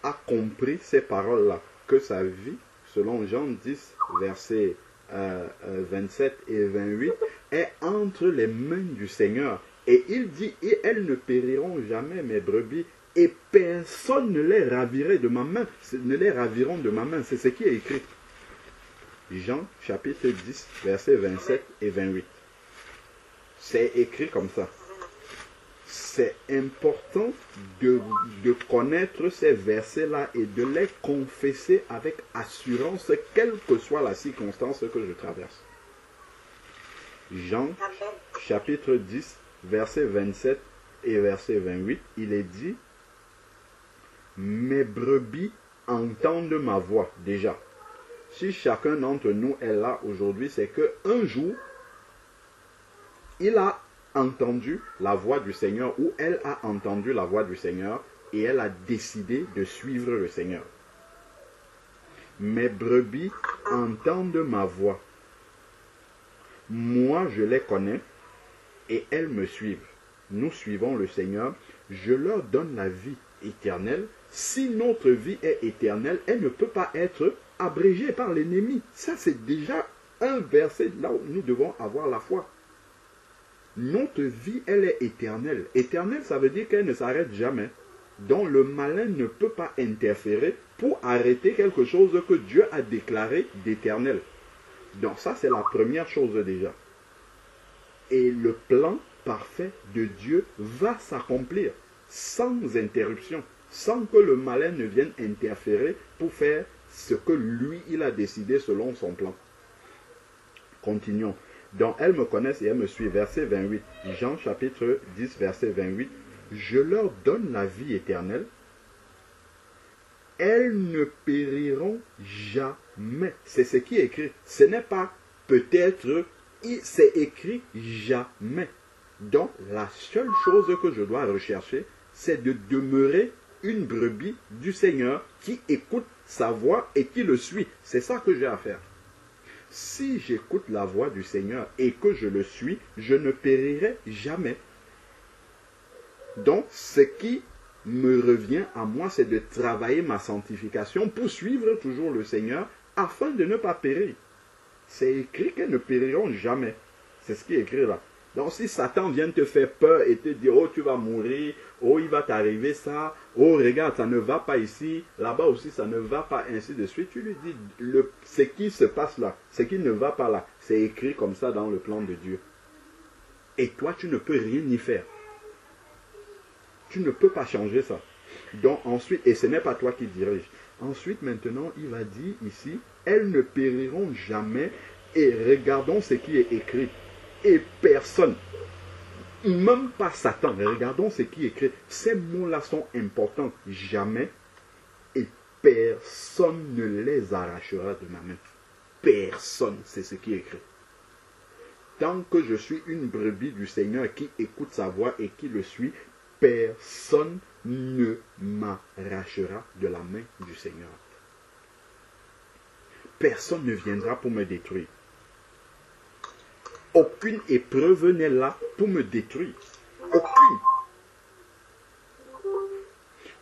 a compris ces paroles-là, que sa vie, selon Jean 10, versets 27 et 28, est entre les mains du Seigneur. Et il dit, et elles ne périront jamais, mes brebis, et personne ne les ravirait de ma main, ne les raviront de ma main. C'est ce qui est écrit. Jean chapitre 10, versets 27 et 28. C'est écrit comme ça. C'est important de connaître ces versets-là et de les confesser avec assurance, quelle que soit la circonstance que je traverse. Jean, chapitre 10, verset 27 et verset 28, il est dit, « Mes brebis entendent ma voix. » Déjà, si chacun d'entre nous est là aujourd'hui, c'est qu'un jour, il a entendu la voix du Seigneur ou elle a entendu la voix du Seigneur et elle a décidé de suivre le Seigneur. Mes brebis entendent ma voix. Moi, je les connais et elles me suivent. Nous suivons le Seigneur. Je leur donne la vie éternelle. Si notre vie est éternelle, elle ne peut pas être abrégée par l'ennemi. Ça, c'est déjà un verset là où nous devons avoir la foi. Notre vie, elle est éternelle. Éternelle, ça veut dire qu'elle ne s'arrête jamais. Donc le malin ne peut pas interférer pour arrêter quelque chose que Dieu a déclaré d'éternel. Donc ça, c'est la première chose déjà. Et le plan parfait de Dieu va s'accomplir sans interruption, sans que le malin ne vienne interférer pour faire ce que lui, il a décidé selon son plan. Continuons. Donc, elles me connaissent et elles me suivent. Verset 28. Jean chapitre 10, verset 28. Je leur donne la vie éternelle. Elles ne périront jamais. C'est ce qui est écrit. Ce n'est pas peut-être, c'est écrit jamais. Donc, la seule chose que je dois rechercher, c'est de demeurer une brebis du Seigneur qui écoute sa voix et qui le suit. C'est ça que j'ai à faire. Si j'écoute la voix du Seigneur et que je le suis, je ne périrai jamais. Donc, ce qui me revient à moi, c'est de travailler ma sanctification pour suivre toujours le Seigneur afin de ne pas périr. C'est écrit qu'elles ne périront jamais. C'est ce qui est écrit là. Donc, si Satan vient te faire peur et te dire, oh, tu vas mourir, oh, il va t'arriver ça, oh, regarde, ça ne va pas ici, là-bas aussi, ça ne va pas, ainsi de suite, tu lui dis, ce qui se passe là, ce qui ne va pas là, c'est écrit comme ça dans le plan de Dieu. Et toi, tu ne peux rien y faire. Tu ne peux pas changer ça. Donc, ensuite, et ce n'est pas toi qui dirige. Ensuite, maintenant, il va dire ici, elles ne périront jamais, et regardons ce qui est écrit. Et personne, même pas Satan, regardons ce qui est écrit. Ces mots-là sont importants. Jamais. Et personne ne les arrachera de ma main. Personne, c'est ce qui est écrit. Tant que je suis une brebis du Seigneur qui écoute sa voix et qui le suit, personne ne m'arrachera de la main du Seigneur. Personne ne viendra pour me détruire. Aucune épreuve n'est là pour me détruire. Aucune.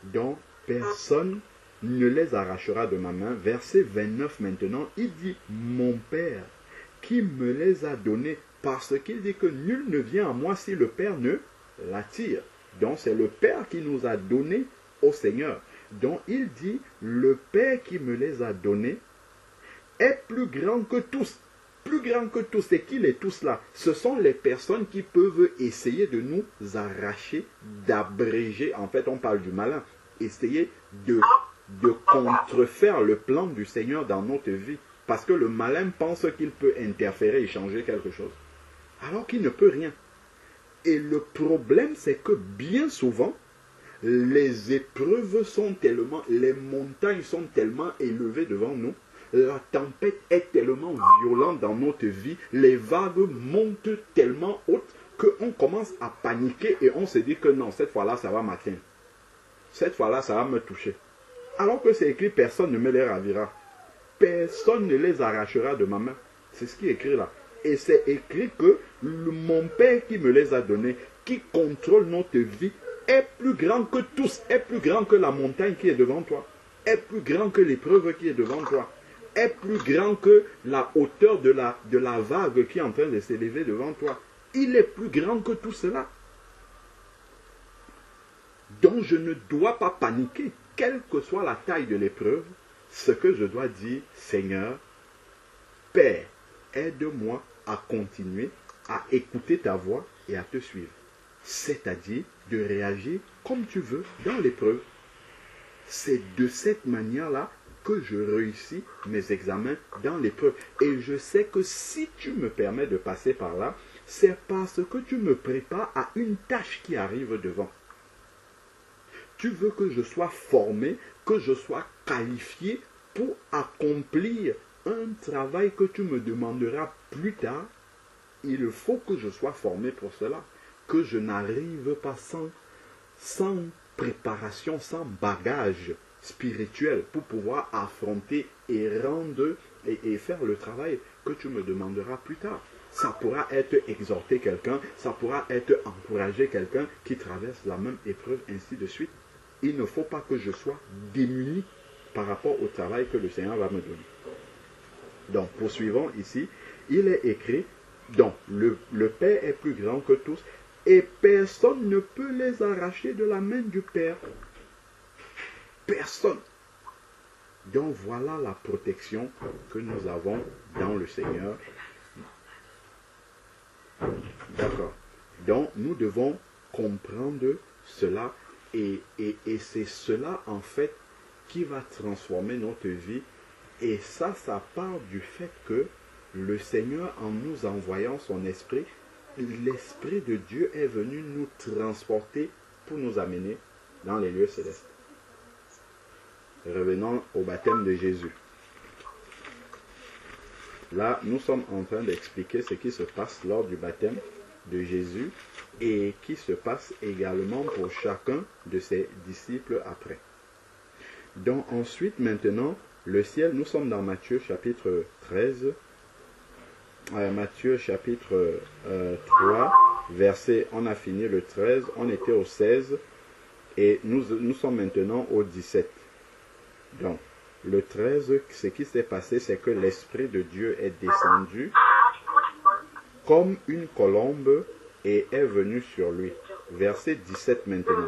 Donc, personne ne les arrachera de ma main. Verset 29 maintenant, il dit, mon Père qui me les a donnés, parce qu'il dit que nul ne vient à moi si le Père ne l'attire. Donc, c'est le Père qui nous a donnés au Seigneur. Donc, il dit, le Père qui me les a donnés est plus grand que tous. Plus grand que tous, c'est qui les tous là? Ce sont les personnes qui peuvent essayer de nous arracher, d'abréger. En fait, on parle du malin. Essayer de contrefaire le plan du Seigneur dans notre vie. Parce que le malin pense qu'il peut interférer et changer quelque chose. Alors qu'il ne peut rien. Et le problème, c'est que bien souvent, les épreuves sont tellement, les montagnes sont tellement élevées devant nous. La tempête est tellement violente dans notre vie, les vagues montent tellement hautes qu'on commence à paniquer et on se dit que non, cette fois-là, ça va m'atteindre. Cette fois-là, ça va me toucher. Alors que c'est écrit, personne ne me les ravira. Personne ne les arrachera de ma main. C'est ce qui est écrit là. Et c'est écrit que mon Père qui me les a donnés, qui contrôle notre vie, est plus grand que tous, est plus grand que la montagne qui est devant toi, est plus grand que l'épreuve qui est devant toi, est plus grand que la hauteur de la vague qui est en train de s'élever devant toi. Il est plus grand que tout cela. Donc je ne dois pas paniquer, quelle que soit la taille de l'épreuve. Ce que je dois dire, Seigneur, Père, aide-moi à continuer à écouter ta voix et à te suivre. C'est-à-dire de réagir comme tu veux dans l'épreuve. C'est de cette manière-là que je réussis mes examens dans l'épreuve. Et je sais que si tu me permets de passer par là, c'est parce que tu me prépares à une tâche qui arrive devant. Tu veux que je sois formé, que je sois qualifié pour accomplir un travail que tu me demanderas plus tard. Il faut que je sois formé pour cela, que je n'arrive pas sans préparation, sans bagage spirituel pour pouvoir affronter et rendre et faire le travail que tu me demanderas plus tard. Ça pourra être exhorter quelqu'un, ça pourra être encourager quelqu'un qui traverse la même épreuve, ainsi de suite. Il ne faut pas que je sois démuni par rapport au travail que le Seigneur va me donner. Donc, poursuivons ici, il est écrit, donc, le Père est plus grand que tous, et personne ne peut les arracher de la main du Père. Personne. Donc, voilà la protection que nous avons dans le Seigneur. D'accord. Donc, nous devons comprendre cela, et c'est cela, en fait, qui va transformer notre vie. Et ça part du fait que le Seigneur, en nous envoyant son esprit, l'Esprit de Dieu est venu nous transporter pour nous amener dans les lieux célestes. Revenons au baptême de Jésus. Là, nous sommes en train d'expliquer ce qui se passe lors du baptême de Jésus et qui se passe également pour chacun de ses disciples après. Donc ensuite, maintenant, le ciel, nous sommes dans Matthieu chapitre 13, Matthieu chapitre 3, verset, on a fini le 13, on était au 16 et nous sommes maintenant au 17. Donc, le 13, ce qui s'est passé, c'est que l'Esprit de Dieu est descendu comme une colombe et est venu sur lui. Verset 17 maintenant.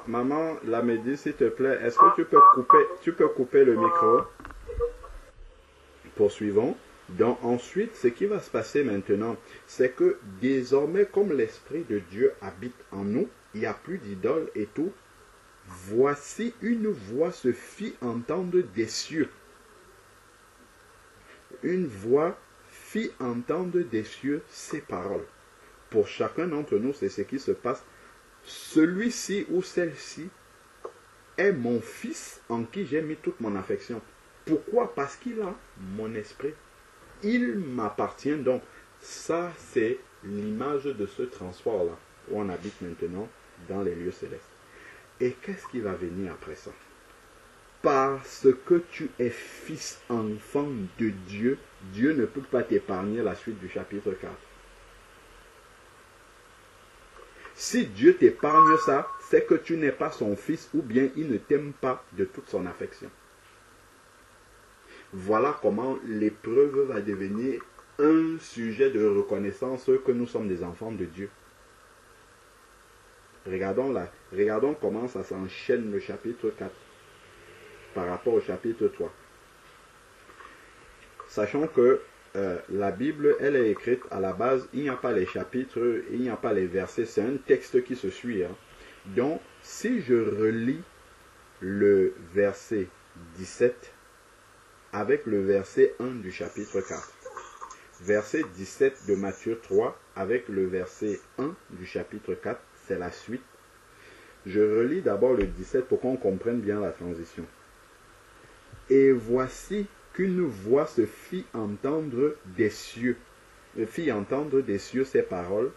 Maman, la Médie, s'il te plaît, est-ce que tu peux couper le micro? Poursuivons. Donc ensuite, ce qui va se passer maintenant, c'est que désormais, comme l'Esprit de Dieu habite en nous, il n'y a plus d'idoles et tout, voici une voix se fit entendre des cieux. Une voix fit entendre des cieux ces paroles. Pour chacun d'entre nous, c'est ce qui se passe. Celui-ci ou celle-ci est mon fils en qui j'ai mis toute mon affection. Pourquoi? Parce qu'il a mon esprit. Il m'appartient. Donc, ça, c'est l'image de ce transport-là, où on habite maintenant dans les lieux célestes. Et qu'est-ce qui va venir après ça? Parce que tu es fils, enfant de Dieu, Dieu ne peut pas t'épargner la suite du chapitre 4. Si Dieu t'épargne ça, c'est que tu n'es pas son fils ou bien il ne t'aime pas de toute son affection. Voilà comment l'épreuve va devenir un sujet de reconnaissance que nous sommes des enfants de Dieu. Regardons comment ça s'enchaîne le chapitre 4 par rapport au chapitre 3. Sachant que la Bible, elle est écrite à la base, il n'y a pas les chapitres, il n'y a pas les versets, c'est un texte qui se suit. Donc, si je relis le verset 17 avec le verset 1 du chapitre 4, verset 17 de Matthieu 3 avec le verset 1 du chapitre 4, c'est la suite. Je relis d'abord le 17 pour qu'on comprenne bien la transition. Et voici qu'une voix se fit entendre des cieux. Fit entendre des cieux ces paroles.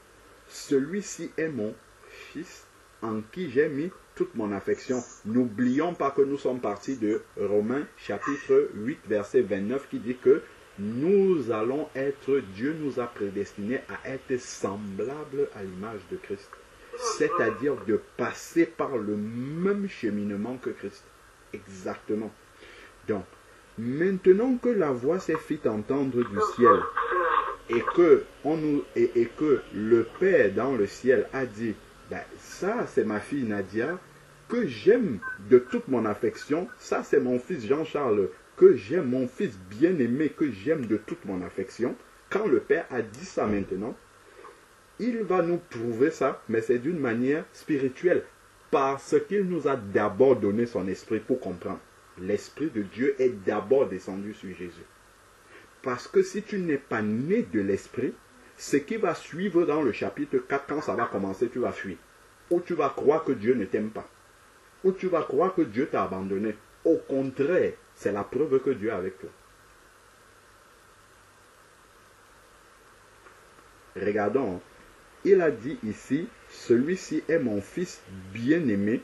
Celui-ci est mon fils en qui j'ai mis toute mon affection. N'oublions pas que nous sommes partis de Romains chapitre 8 verset 29 qui dit que nous allons être, Dieu nous a prédestinés à être semblables à l'image de Christ. C'est-à-dire de passer par le même cheminement que Christ. Exactement. Donc, maintenant que la voix s'est fait entendre du ciel et que le Père dans le ciel a dit, ben, ça c'est ma fille Nadia, que j'aime de toute mon affection, ça c'est mon fils Jean-Charles, que j'aime mon fils bien-aimé, que j'aime de toute mon affection, quand le Père a dit ça maintenant, il va nous prouver ça, mais c'est d'une manière spirituelle, parce qu'il nous a d'abord donné son esprit pour comprendre. L'esprit de Dieu est d'abord descendu sur Jésus. Parce que si tu n'es pas né de l'esprit, ce qui va suivre dans le chapitre 4, quand ça va commencer, tu vas fuir. Ou tu vas croire que Dieu ne t'aime pas. Ou tu vas croire que Dieu t'a abandonné. Au contraire, c'est la preuve que Dieu est avec toi. Regardons, il a dit ici, celui-ci est mon fils bien-aimé,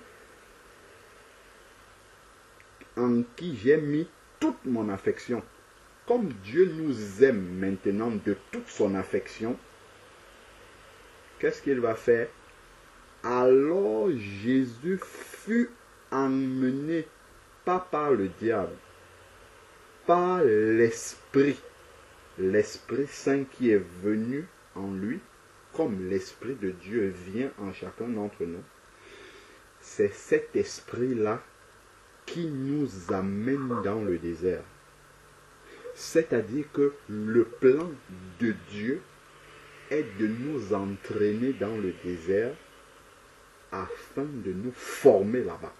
en qui j'ai mis toute mon affection. Comme Dieu nous aime maintenant de toute son affection, qu'est-ce qu'il va faire? Alors Jésus fut emmené, pas par le diable, par l'Esprit, l'Esprit Saint qui est venu en lui, comme l'Esprit de Dieu vient en chacun d'entre nous. C'est cet esprit-là qui nous amène dans le désert. C'est-à-dire que le plan de Dieu est de nous entraîner dans le désert afin de nous former là-bas.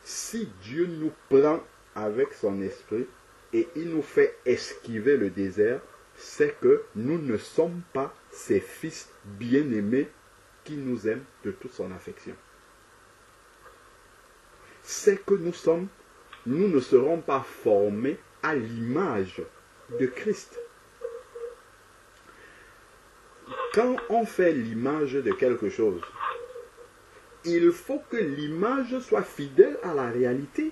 Si Dieu nous prend avec son esprit et il nous fait esquiver le désert, c'est que nous ne sommes pas ses fils bien-aimés qui nous aiment de toute son affection. C'est que nous ne serons pas formés à l'image de Christ. Quand on fait l'image de quelque chose, il faut que l'image soit fidèle à la réalité.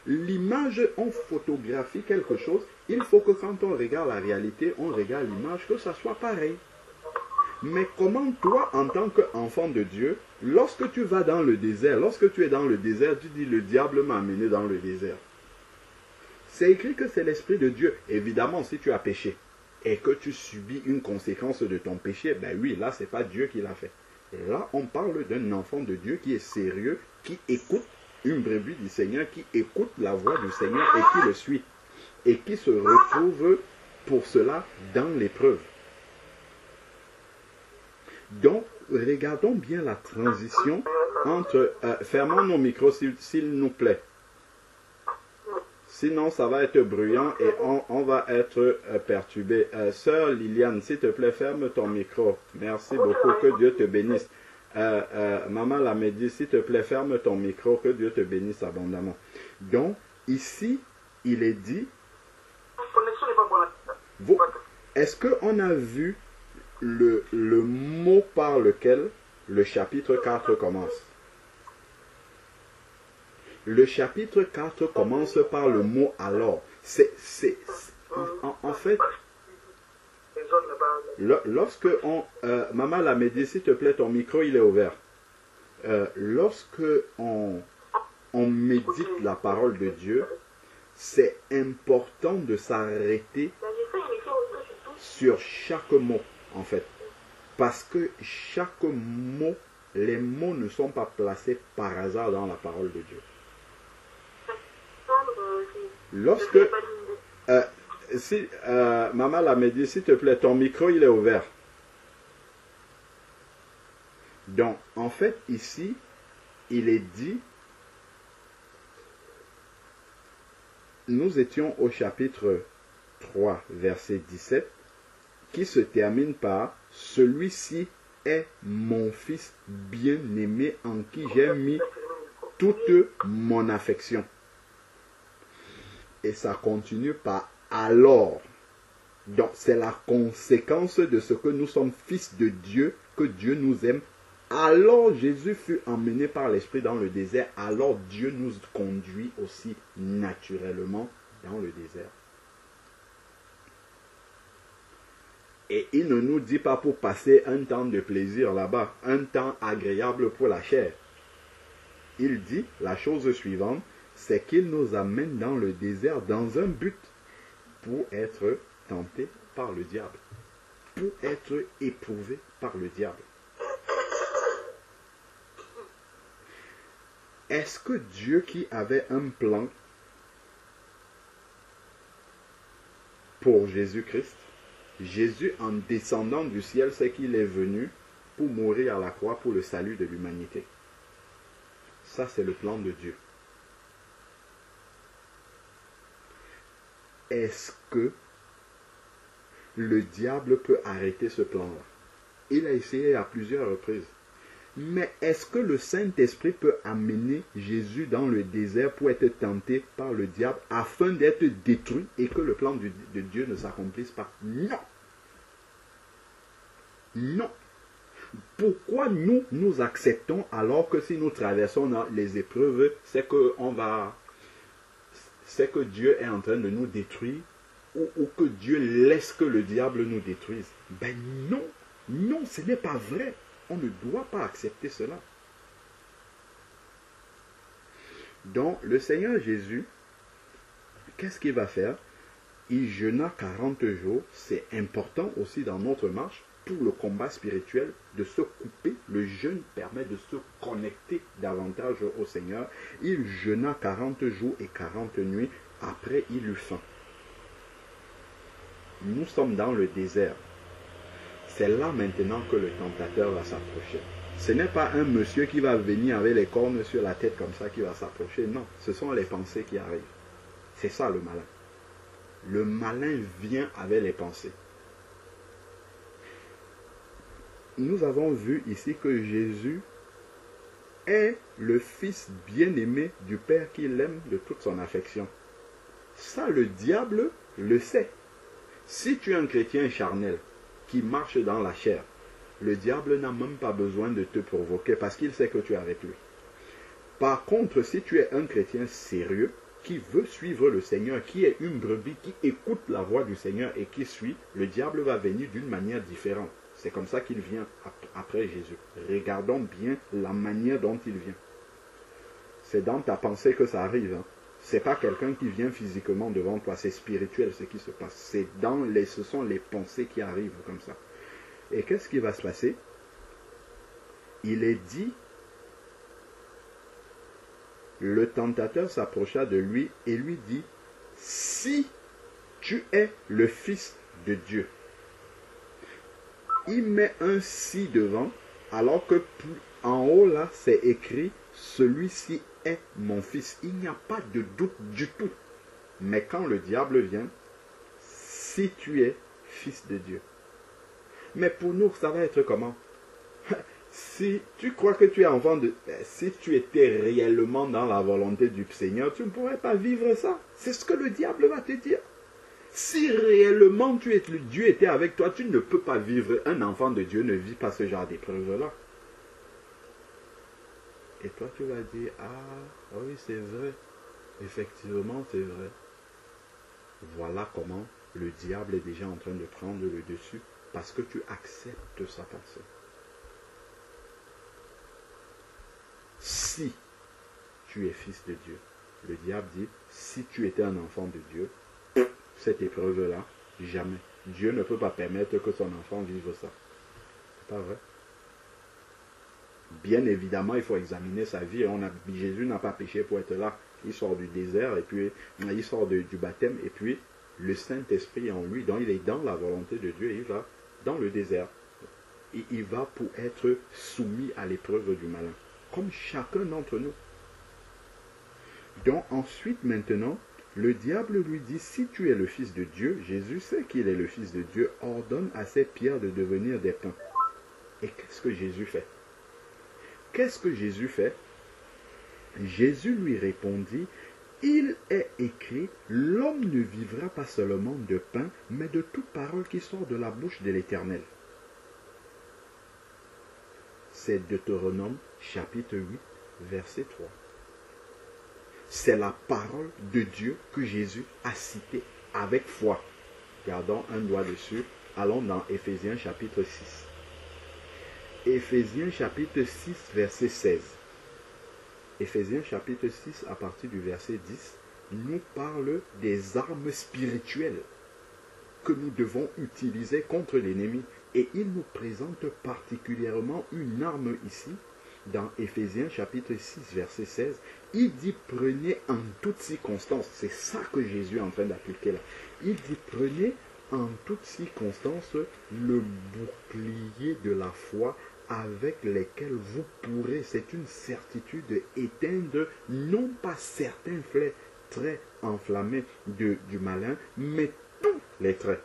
L'image, on photographie quelque chose, il faut que quand on regarde la réalité, on regarde l'image, que ça soit pareil. Mais comment toi, en tant qu'enfant de Dieu, lorsque tu vas dans le désert, lorsque tu es dans le désert, tu dis le diable m'a amené dans le désert. C'est écrit que c'est l'Esprit de Dieu. Évidemment, si tu as péché et que tu subis une conséquence de ton péché, ben oui, là, ce n'est pas Dieu qui l'a fait. Et là, on parle d'un enfant de Dieu qui est sérieux, qui écoute une brebis du Seigneur, qui écoute la voix du Seigneur et qui le suit. Et qui se retrouve pour cela dans l'épreuve. Donc, regardons bien la transition entre... fermons nos micros s'il nous plaît. Sinon, ça va être bruyant et on va être perturbé. Sœur Liliane, s'il te plaît, ferme ton micro. Merci beaucoup, que Dieu te bénisse. Maman Lamédi, s'il te plaît, ferme ton micro, que Dieu te bénisse abondamment. Donc, ici, il est dit... Est-ce qu'on a vu le mot par lequel le chapitre 4 commence? Le chapitre 4 commence par le mot « alors ». En fait, lorsque Maman Lamédi, s'il te plaît, ton micro, il est ouvert. Lorsque on médite la parole de Dieu, c'est important de s'arrêter sur chaque mot, en fait. Parce que chaque mot, les mots ne sont pas placés par hasard dans la parole de Dieu. Lorsque... Maman Lamédi, s'il te plaît, ton micro, il est ouvert. Donc, en fait, ici, il est dit... Nous étions au chapitre 3, verset 17, qui se termine par « Celui-ci est mon fils bien-aimé en qui j'ai mis toute mon affection. » Et ça continue par « alors ». Donc c'est la conséquence de ce que nous sommes fils de Dieu, que Dieu nous aime. Alors Jésus fut emmené par l'Esprit dans le désert, alors Dieu nous conduit aussi naturellement dans le désert. Et il ne nous dit pas pour passer un temps de plaisir là-bas, un temps agréable pour la chair. Il dit la chose suivante, c'est qu'il nous amène dans le désert dans un but, pour être tenté par le diable, pour être éprouvé par le diable. Est-ce que Dieu qui avait un plan pour Jésus-Christ. Jésus, en descendant du ciel, c'est qu'il est venu pour mourir à la croix pour le salut de l'humanité. Ça, c'est le plan de Dieu. Est-ce que le diable peut arrêter ce plan-là? Il a essayé à plusieurs reprises. Mais est-ce que le Saint-Esprit peut amener Jésus dans le désert pour être tenté par le diable afin d'être détruit et que le plan de Dieu ne s'accomplisse pas? Non. Non. Pourquoi nous acceptons alors que si nous traversons les épreuves, c'est que Dieu est en train de nous détruire ou que Dieu laisse que le diable nous détruise? Ben non. Non, ce n'est pas vrai. On ne doit pas accepter cela. Donc, le Seigneur Jésus, qu'est-ce qu'il va faire? Il jeûna 40 jours. C'est important aussi dans notre marche, pour le combat spirituel, de se couper. Le jeûne permet de se connecter davantage au Seigneur. Il jeûna 40 jours et 40 nuits. Après, il eut faim. Nous sommes dans le désert. C'est là maintenant que le tentateur va s'approcher. Ce n'est pas un monsieur qui va venir avec les cornes sur la tête comme ça qui va s'approcher. Non, ce sont les pensées qui arrivent. C'est ça le malin. Le malin vient avec les pensées. Nous avons vu ici que Jésus est le fils bien-aimé du Père qu'il aime de toute son affection. Ça, le diable le sait. Si tu es un chrétien charnel qui marche dans la chair, le diable n'a même pas besoin de te provoquer parce qu'il sait que tu es avec lui. Par contre, si tu es un chrétien sérieux, qui veut suivre le Seigneur, qui est une brebis, qui écoute la voix du Seigneur et qui suit, le diable va venir d'une manière différente. C'est comme ça qu'il vient après Jésus. Regardons bien la manière dont il vient. C'est dans ta pensée que ça arrive. Hein. Ce n'est pas quelqu'un qui vient physiquement devant toi, c'est spirituel ce qui se passe. Ce sont les pensées qui arrivent comme ça. Et qu'est-ce qui va se passer? Il est dit, le tentateur s'approcha de lui et lui dit, si tu es le Fils de Dieu. Il met un si devant, alors que en haut là, c'est écrit, celui-ci est mon fils. Il n'y a pas de doute du tout. Mais quand le diable vient, si tu es fils de Dieu. Mais pour nous, ça va être comment? Si tu crois que tu es enfant de... Si tu étais réellement dans la volonté du Seigneur, tu ne pourrais pas vivre ça. C'est ce que le diable va te dire. Si réellement Dieu était avec toi, tu ne peux pas vivre. Un enfant de Dieu ne vit pas ce genre d'épreuve-là. Et toi, tu vas dire, ah oui, c'est vrai. Effectivement, c'est vrai. Voilà comment le diable est déjà en train de prendre le dessus parce que tu acceptes sa pensée. Si tu es fils de Dieu, le diable dit, si tu étais un enfant de Dieu, cette épreuve-là, jamais. Dieu ne peut pas permettre que son enfant vive ça. C'est pas vrai? Bien évidemment, il faut examiner sa vie. Jésus n'a pas péché pour être là. Il sort du désert et puis il sort du baptême et puis le Saint-Esprit en lui, donc il est dans la volonté de Dieu, il va dans le désert. Et il va pour être soumis à l'épreuve du malin, comme chacun d'entre nous. Donc ensuite, maintenant, le diable lui dit, si tu es le Fils de Dieu, Jésus sait qu'il est le Fils de Dieu, ordonne à ces pierres de devenir des pains. Et qu'est-ce que Jésus fait? Qu'est-ce que Jésus fait? Jésus lui répondit, il est écrit, l'homme ne vivra pas seulement de pain, mais de toute parole qui sort de la bouche de l'Éternel. C'est Deutéronome chapitre 8, verset 3. C'est la parole de Dieu que Jésus a citée avec foi. Gardons un doigt dessus. Allons dans Éphésiens chapitre 6. Éphésiens chapitre 6, verset 16. Éphésiens chapitre 6, à partir du verset 10, nous parle des armes spirituelles que nous devons utiliser contre l'ennemi. Et il nous présente particulièrement une arme ici Dans Éphésiens chapitre 6, verset 16, il dit prenez en toutes circonstances. C'est ça que Jésus est en train d'appliquer là. Il dit prenez en toutes circonstances le bouclier de la foi avec lesquels vous pourrez, c'est une certitude, éteindre non pas certains traits enflammés du malin, mais tous les traits.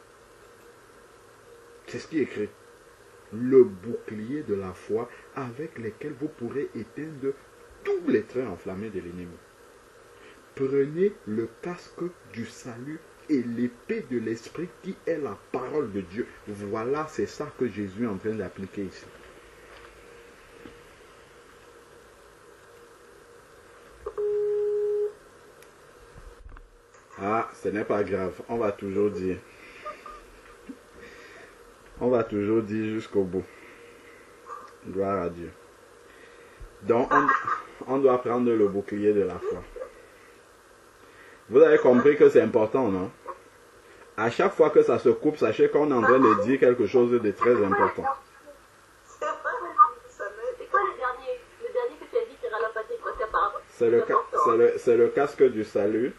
C'est ce qui est écrit. Le bouclier de la foi avec lesquels vous pourrez éteindre tous les traits enflammés de l'ennemi. Prenez le casque du salut et l'épée de l'esprit qui est la parole de Dieu. Voilà, c'est ça que Jésus est en train d'appliquer ici. Ah, ce n'est pas grave, on va toujours dire. On va toujours dire jusqu'au bout. Gloire à Dieu. Donc, on doit prendre le bouclier de la foi. Vous avez compris que c'est important, non? À chaque fois que ça se coupe, sachez qu'on est en train de dire quelque chose de très important. C'est quoi le dernier que tu as dit, c'est ralapati, quoi, c'est par rapport. C'est le casque du salut.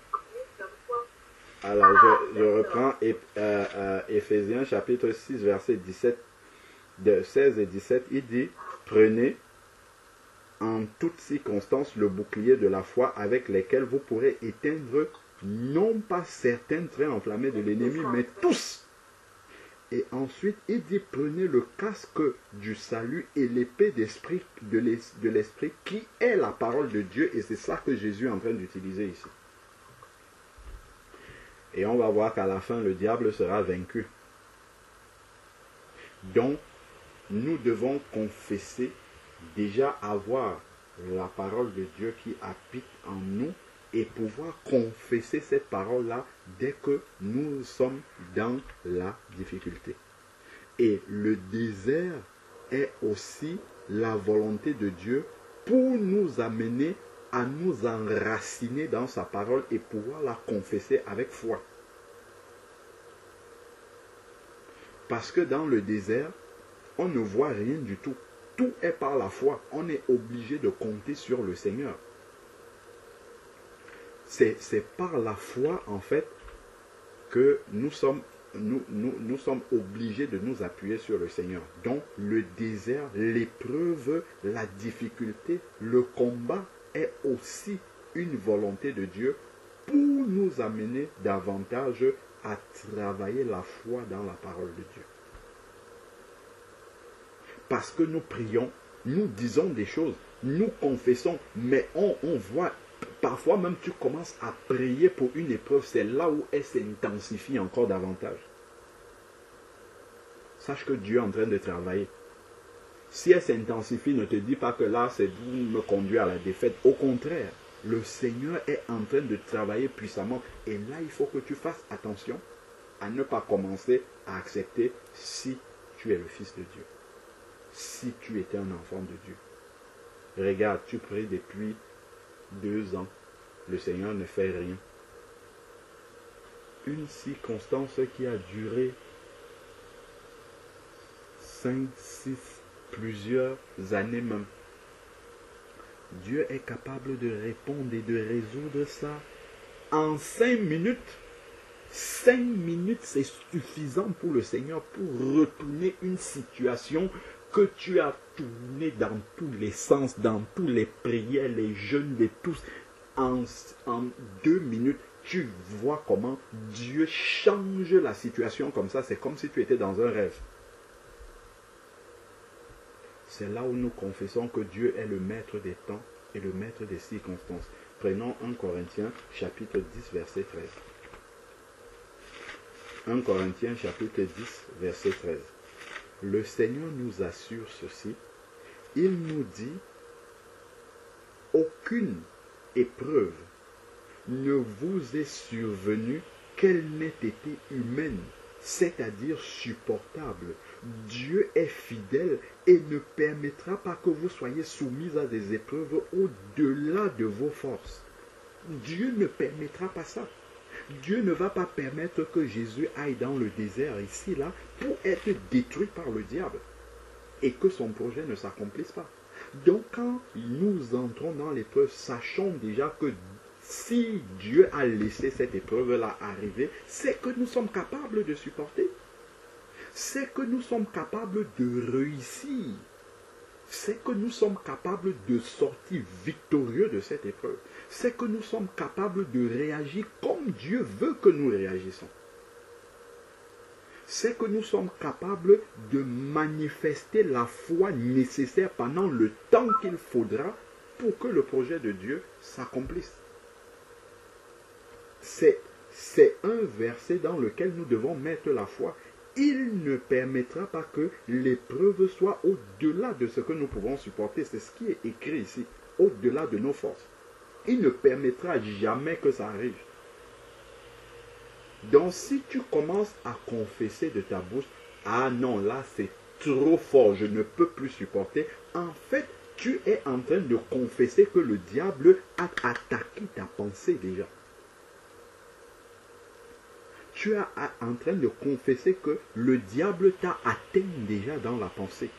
Alors, je reprends Éphésiens chapitre 6, verset 16 et 17. Il dit, prenez en toutes circonstances le bouclier de la foi avec lesquels vous pourrez éteindre non pas certains traits enflammés de l'ennemi, mais tous. Et ensuite, il dit, prenez le casque du salut et l'épée de l'esprit qui est la parole de Dieu. Et c'est ça que Jésus est en train d'utiliser ici. Et on va voir qu'à la fin, le diable sera vaincu. Donc, nous devons confesser, déjà avoir la parole de Dieu qui habite en nous et pouvoir confesser cette parole-là dès que nous sommes dans la difficulté. Et le désert est aussi la volonté de Dieu pour nous amener à nous enraciner dans sa parole et pouvoir la confesser avec foi. Parce que dans le désert, on ne voit rien du tout. Tout est par la foi. On est obligé de compter sur le Seigneur. C'est par la foi, en fait, que nous sommes obligés de nous appuyer sur le Seigneur. Donc, le désert, l'épreuve, la difficulté, le combat est aussi une volonté de Dieu pour nous amener davantage à travailler la foi dans la parole de Dieu. Parce que nous prions, nous disons des choses, nous confessons, mais on voit, parfois même tu commences à prier pour une épreuve, c'est là où elle s'intensifie encore davantage. Sache que Dieu est en train de travailler. Si elle s'intensifie, ne te dis pas que là, c'est vous me conduire à la défaite. Au contraire, le Seigneur est en train de travailler puissamment. Et là, il faut que tu fasses attention à ne pas commencer à accepter si tu es le Fils de Dieu. Si tu étais un enfant de Dieu. Regarde, tu pries depuis 2 ans. Le Seigneur ne fait rien. Une circonstance qui a duré 5, 6, plusieurs années même. Dieu est capable de répondre et de résoudre ça en 5 minutes. 5 minutes, c'est suffisant pour le Seigneur pour retourner une situation que tu as tourné dans tous les sens, dans tous les prières, les jeûnes de tous. En 2 minutes, tu vois comment Dieu change la situation comme ça. C'est comme si tu étais dans un rêve. C'est là où nous confessons que Dieu est le maître des temps et le maître des circonstances. Prenons 1 Corinthiens chapitre 10 verset 13. 1 Corinthiens chapitre 10 verset 13. Le Seigneur nous assure ceci. Il nous dit, aucune épreuve ne vous est survenue qu'elle n'ait été humaine, c'est-à-dire supportable. Dieu est fidèle et ne permettra pas que vous soyez soumis à des épreuves au-delà de vos forces. Dieu ne permettra pas ça. Dieu ne va pas permettre que Jésus aille dans le désert ici, là, pour être détruit par le diable et que son projet ne s'accomplisse pas. Donc quand nous entrons dans l'épreuve, sachons déjà que si Dieu a laissé cette épreuve-là arriver, c'est que nous sommes capables de supporter. C'est que nous sommes capables de réussir. C'est que nous sommes capables de sortir victorieux de cette épreuve. C'est que nous sommes capables de réagir comme Dieu veut que nous réagissons. C'est que nous sommes capables de manifester la foi nécessaire pendant le temps qu'il faudra pour que le projet de Dieu s'accomplisse. C'est un verset dans lequel nous devons mettre la foi. Il ne permettra pas que l'épreuve soit au-delà de ce que nous pouvons supporter. C'est ce qui est écrit ici, au-delà de nos forces. Il ne permettra jamais que ça arrive. Donc si tu commences à confesser de ta bouche, ah non, là c'est trop fort, je ne peux plus supporter. En fait, tu es en train de confesser que le diable a attaqué ta pensée déjà. Tu es en train de confesser que le diable t'a atteint déjà dans la pensée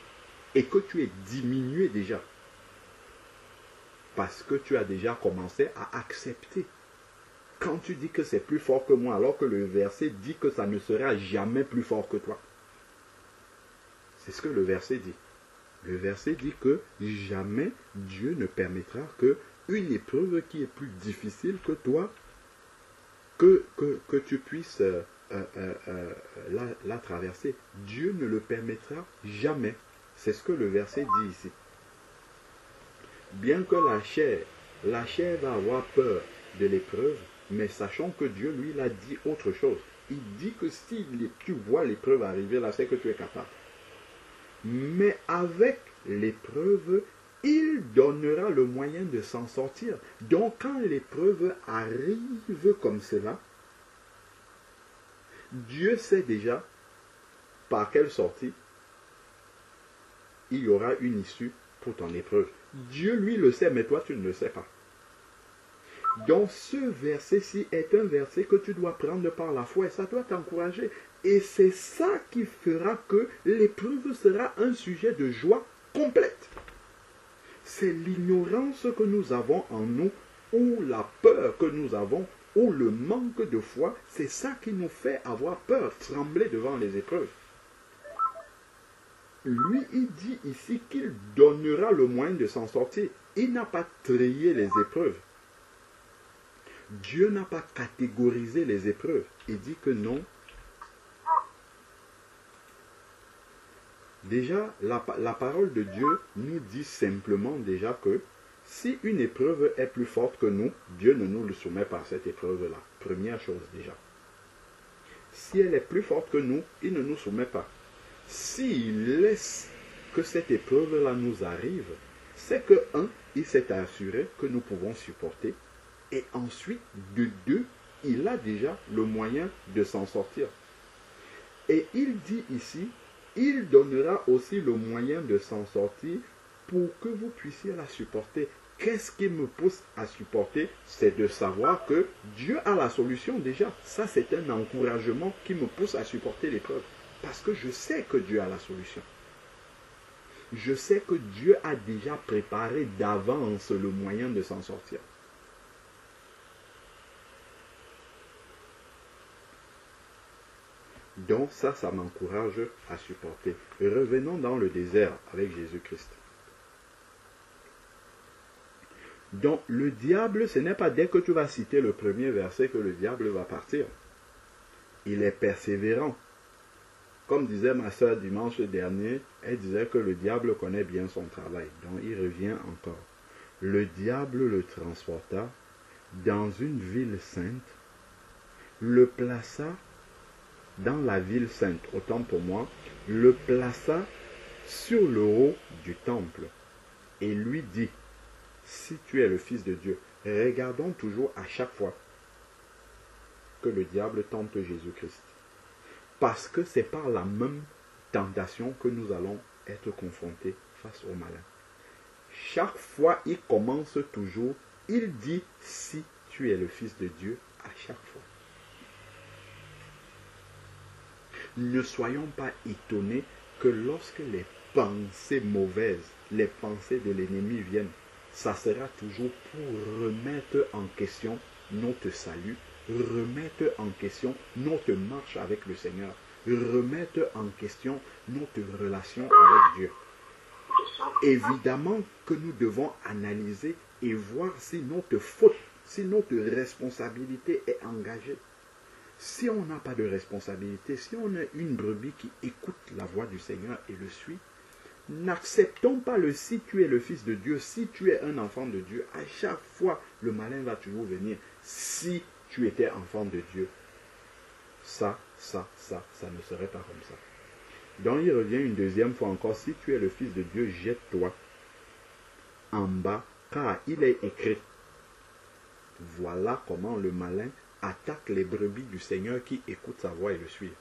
et que tu es diminué déjà. Parce que tu as déjà commencé à accepter. Quand tu dis que c'est plus fort que moi, alors que le verset dit que ça ne sera jamais plus fort que toi. C'est ce que le verset dit. Le verset dit que jamais Dieu ne permettra que une épreuve qui est plus difficile que toi, que tu puisses la traverser. Dieu ne le permettra jamais. C'est ce que le verset dit ici. Bien que la chair va avoir peur de l'épreuve, mais sachons que Dieu, lui, l'a dit autre chose. Il dit que si tu vois l'épreuve arriver, là, c'est que tu es capable. Mais avec l'épreuve, il donnera le moyen de s'en sortir. Donc, quand l'épreuve arrive comme cela, Dieu sait déjà par quelle sortie il y aura une issue pour ton épreuve. Dieu, lui, le sait, mais toi, tu ne le sais pas. Donc, ce verset-ci est un verset que tu dois prendre par la foi et ça doit t'encourager. Et c'est ça qui fera que l'épreuve sera un sujet de joie complète. C'est l'ignorance que nous avons en nous, ou la peur que nous avons, ou le manque de foi, c'est ça qui nous fait avoir peur, trembler devant les épreuves. Lui, il dit ici qu'il donnera le moyen de s'en sortir. Il n'a pas trié les épreuves. Dieu n'a pas catégorisé les épreuves. Il dit que non. Déjà, la parole de Dieu nous dit simplement déjà que si une épreuve est plus forte que nous, Dieu ne nous le soumet pas, cette épreuve-là. Première chose déjà. Si elle est plus forte que nous, il ne nous soumet pas. S'il laisse que cette épreuve-là nous arrive, c'est que, un, il s'est assuré que nous pouvons supporter, et ensuite, de deux, il a déjà le moyen de s'en sortir. Et il dit ici, il donnera aussi le moyen de s'en sortir pour que vous puissiez la supporter. Qu'est-ce qui me pousse à supporter? C'est de savoir que Dieu a la solution déjà. Ça, c'est un encouragement qui me pousse à supporter l'épreuve. Parce que je sais que Dieu a la solution. Je sais que Dieu a déjà préparé d'avance le moyen de s'en sortir. Donc ça m'encourage à supporter. Revenons dans le désert avec Jésus-Christ. Donc le diable, ce n'est pas dès que tu vas citer le premier verset que le diable va partir. Il est persévérant. Comme disait ma soeur dimanche dernier, elle disait que le diable connaît bien son travail. Donc il revient encore. Le diable le transporta dans une ville sainte, le plaça dans la ville sainte, autant pour moi, le plaça sur le haut du temple et lui dit, si tu es le Fils de Dieu, regardons toujours à chaque fois que le diable tente Jésus-Christ. Parce que c'est par la même tentation que nous allons être confrontés face au malin. Chaque fois, il commence toujours, il dit, si tu es le Fils de Dieu, à chaque fois. Ne soyons pas étonnés que lorsque les pensées mauvaises les pensées de l'ennemi viennent, ça sera toujours pour remettre en question notre salut, remettre en question notre marche avec le Seigneur, remettre en question notre relation avec Dieu. Évidemment que nous devons analyser et voir si notre faute, si notre responsabilité est engagée. Si on n'a pas de responsabilité, si on est une brebis qui écoute la voix du Seigneur et le suit, n'acceptons pas le si tu es le Fils de Dieu, si tu es un enfant de Dieu. À chaque fois, le malin va toujours venir. Si tu étais enfant de Dieu, ça ne serait pas comme ça. Donc il revient une deuxième fois encore, si tu es le Fils de Dieu, jette-toi en bas, car il est écrit. Voilà comment le malin attaque les brebis du Seigneur qui écoutent sa voix et le suivent.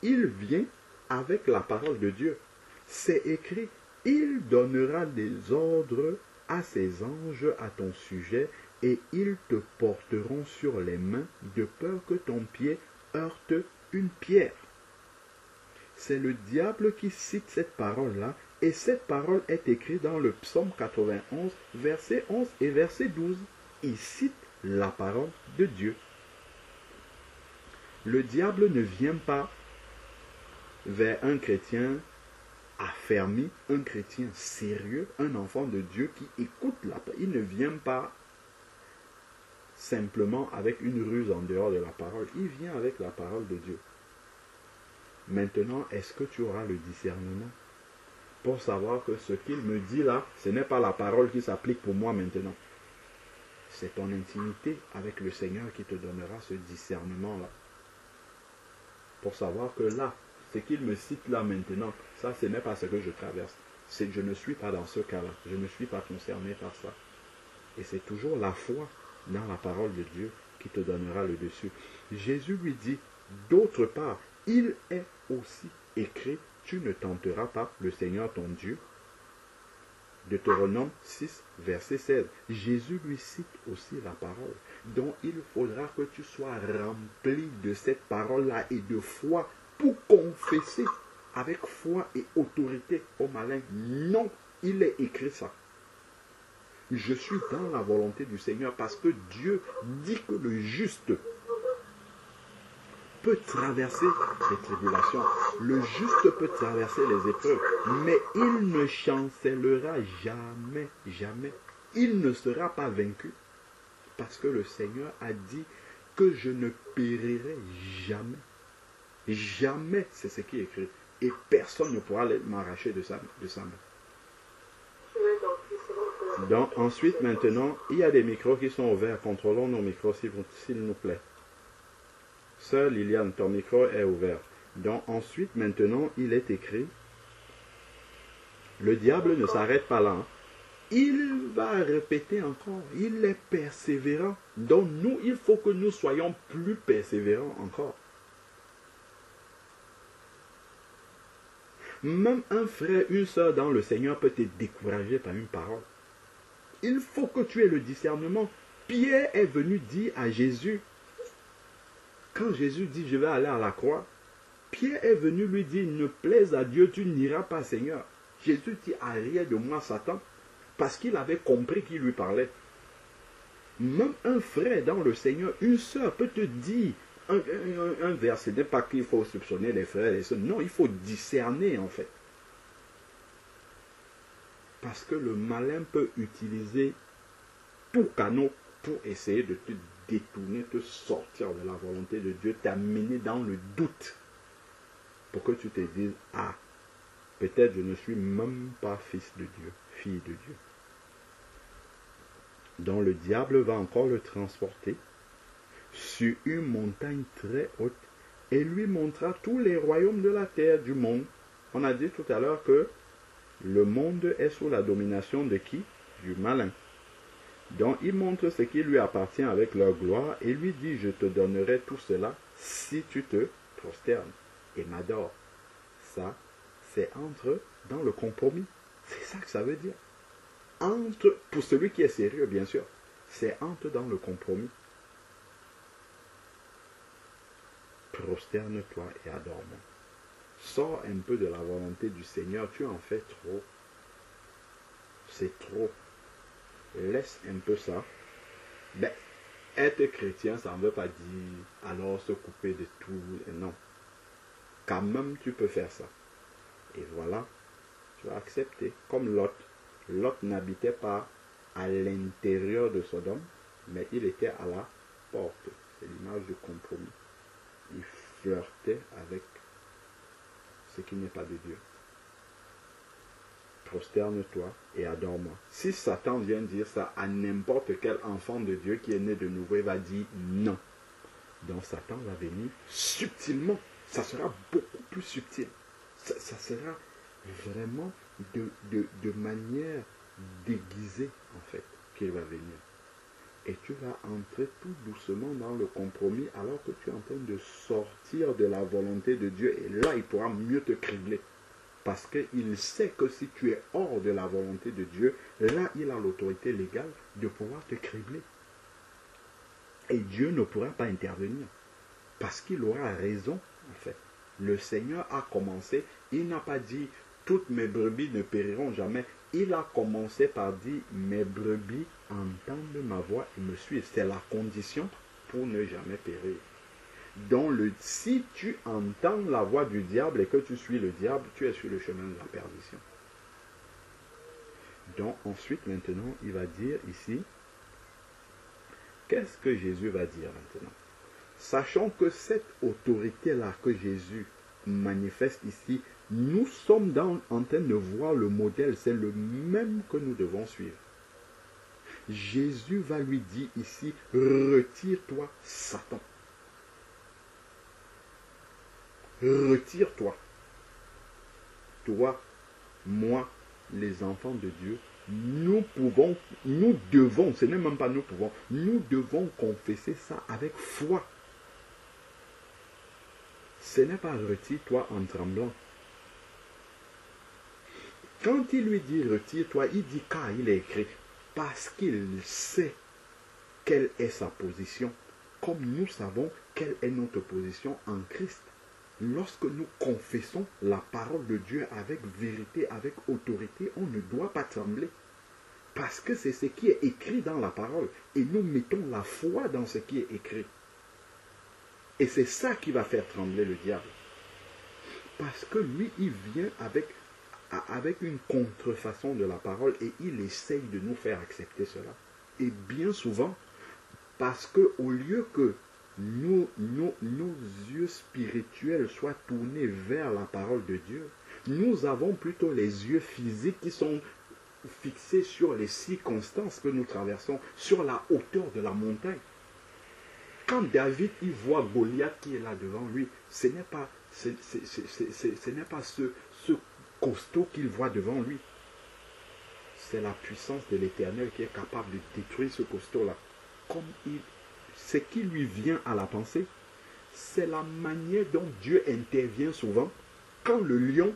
Il vient avec la parole de Dieu. C'est écrit, il donnera des ordres à ses anges à ton sujet et ils te porteront sur les mains de peur que ton pied heurte une pierre. C'est le diable qui cite cette parole-là et cette parole est écrite dans le psaume 91, verset 11 et verset 12. Il cite la parole de Dieu. Le diable ne vient pas vers un chrétien affermi, un chrétien sérieux, un enfant de Dieu qui écoute la parole. Il ne vient pas simplement avec une ruse en dehors de la parole. Il vient avec la parole de Dieu. Maintenant, est-ce que tu auras le discernement pour savoir que ce qu'il me dit là, ce n'est pas la parole qui s'applique pour moi maintenant. C'est ton intimité avec le Seigneur qui te donnera ce discernement-là. Pour savoir que là, ce qu'il me cite là maintenant, ça, ce n'est pas ce que je traverse. Je ne suis pas dans ce cas-là. Je ne suis pas concerné par ça. Et c'est toujours la foi dans la parole de Dieu qui te donnera le dessus. Jésus lui dit, d'autre part, il est aussi écrit, tu ne tenteras pas le Seigneur ton Dieu. Deutéronome 6, verset 16. Jésus lui cite aussi la parole. Donc il faudra que tu sois rempli de cette parole-là et de foi pour confesser avec foi et autorité au malin. Non, il est écrit ça. Je suis dans la volonté du Seigneur parce que Dieu dit que le juste peut traverser les tribulations. Le juste peut traverser les épreuves, mais il ne chancellera jamais, jamais. Il ne sera pas vaincu parce que le Seigneur a dit que je ne périrai jamais. Jamais, c'est ce qui est écrit. Et personne ne pourra m'arracher de sa main. Donc, ensuite, maintenant, il y a des micros qui sont ouverts. Contrôlons nos micros, s'il nous plaît. Sœur Liliane, ton micro est ouvert. Donc, ensuite, maintenant, il est écrit, le diable ne s'arrête pas là. Hein. Il va répéter encore. Il est persévérant. Donc, nous, il faut que nous soyons plus persévérants encore. Même un frère, une sœur dans le Seigneur peut te décourager par une parole. Il faut que tu aies le discernement. Pierre est venu dire à Jésus, quand Jésus dit, je vais aller à la croix, Pierre est venu lui dire, ne plaise à Dieu, tu n'iras pas, Seigneur. Jésus dit, arrière de moi, Satan, parce qu'il avait compris qu'il lui parlait. Même un frère dans le Seigneur, une sœur peut te dire, un verset, ce n'est pas qu'il faut soupçonner les frères et les sœurs, non, il faut discerner en fait. Parce que le malin peut utiliser tout canot pour essayer de te détourner, te sortir de la volonté de Dieu, t'amener dans le doute. Pour que tu te dises, ah, peut-être je ne suis même pas fils de Dieu, fille de Dieu. Donc le diable va encore le transporter sur une montagne très haute et lui montrera tous les royaumes de la terre, du monde. On a dit tout à l'heure que le monde est sous la domination de qui? Du malin. Donc il montre ce qui lui appartient avec leur gloire et lui dit, je te donnerai tout cela si tu te prosternes et m'adores. Ça, c'est entre dans le compromis. C'est ça que ça veut dire. Entre, pour celui qui est sérieux bien sûr, c'est entre dans le compromis. Prosterne-toi et adore-moi. Sors un peu de la volonté du Seigneur, tu en fais trop. c'est trop. Laisse un peu ça. Ben, être chrétien, ça ne veut pas dire alors se couper de tout. Non. Quand même, tu peux faire ça. Et voilà, tu as accepté. Comme Lot. Lot n'habitait pas à l'intérieur de Sodome, mais il était à la porte. C'est l'image du compromis. Il flirtait avec ce qui n'est pas de Dieu. Prosterne-toi et adore-moi. Si Satan vient dire ça à n'importe quel enfant de Dieu qui est né de nouveau, il va dire non. Donc Satan va venir subtilement. Ça sera beaucoup plus subtil. Ça sera vraiment de manière déguisée, en fait, qu'il va venir. Et tu vas entrer tout doucement dans le compromis alors que tu es en train de sortir de la volonté de Dieu. Et là, il pourra mieux te cribler. Parce qu'il sait que si tu es hors de la volonté de Dieu, là, il a l'autorité légale de pouvoir te cribler. Et Dieu ne pourra pas intervenir. Parce qu'il aura raison, en fait. Le Seigneur a commencé, il n'a pas dit « toutes mes brebis ne périront jamais ». Il a commencé par dire « mes brebis entendent ma voix et me suivent ». C'est la condition pour ne jamais périr. Donc, si tu entends la voix du diable et que tu suis le diable, tu es sur le chemin de la perdition. Donc, ensuite, maintenant, il va dire ici, qu'est-ce que Jésus va dire maintenant? Sachant que cette autorité-là que Jésus manifeste ici, nous sommes en train de voir le modèle, c'est le même que nous devons suivre. Jésus va lui dire ici, retire-toi, Satan. Retire-toi. Toi, moi, les enfants de Dieu, nous devons, ce n'est même pas nous pouvons, nous devons confesser ça avec foi. Ce n'est pas retire-toi en tremblant. Quand il lui dit retire-toi, il dit car il est écrit, parce qu'il sait quelle est sa position, comme nous savons quelle est notre position en Christ. Lorsque nous confessons la parole de Dieu avec vérité, avec autorité, on ne doit pas trembler. Parce que c'est ce qui est écrit dans la parole. Et nous mettons la foi dans ce qui est écrit. Et c'est ça qui va faire trembler le diable. Parce que lui, il vient avec une contrefaçon de la parole et il essaye de nous faire accepter cela. Et bien souvent, parce qu'au lieu que nos yeux spirituels soient tournés vers la parole de Dieu, nous avons plutôt les yeux physiques qui sont fixés sur les circonstances que nous traversons, sur la hauteur de la montagne. Quand David il voit Goliath qui est là devant lui, ce n'est pas ce costaud qu'il voit devant lui. C'est la puissance de l'Éternel qui est capable de détruire ce costaud-là. Ce qui lui vient à la pensée, c'est la manière dont Dieu intervient souvent quand le lion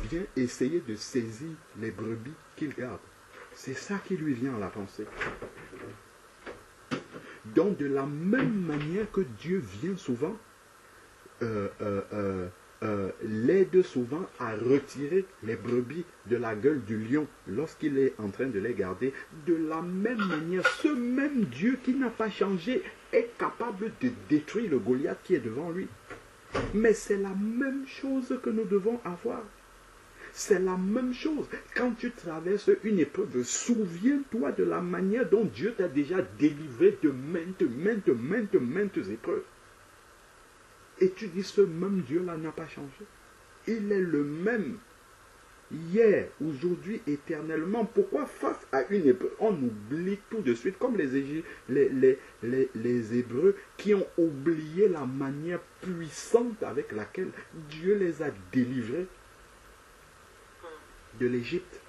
vient essayer de saisir les brebis qu'il garde. C'est ça qui lui vient à la pensée. Donc de la même manière que Dieu vient souvent, l'aide souvent à retirer les brebis de la gueule du lion lorsqu'il est en train de les garder. De la même manière, ce même Dieu qui n'a pas changé est capable de détruire le Goliath qui est devant lui. Mais c'est la même chose que nous devons avoir. C'est la même chose. Quand tu traverses une épreuve, souviens-toi de la manière dont Dieu t'a déjà délivré de maintes épreuves. Et tu dis, ce même Dieu-là n'a pas changé. Il est le même hier, aujourd'hui, éternellement. Pourquoi face à une épreuve, on oublie tout de suite, comme les Hébreux qui ont oublié la manière puissante avec laquelle Dieu les a délivrés de l'Égypte.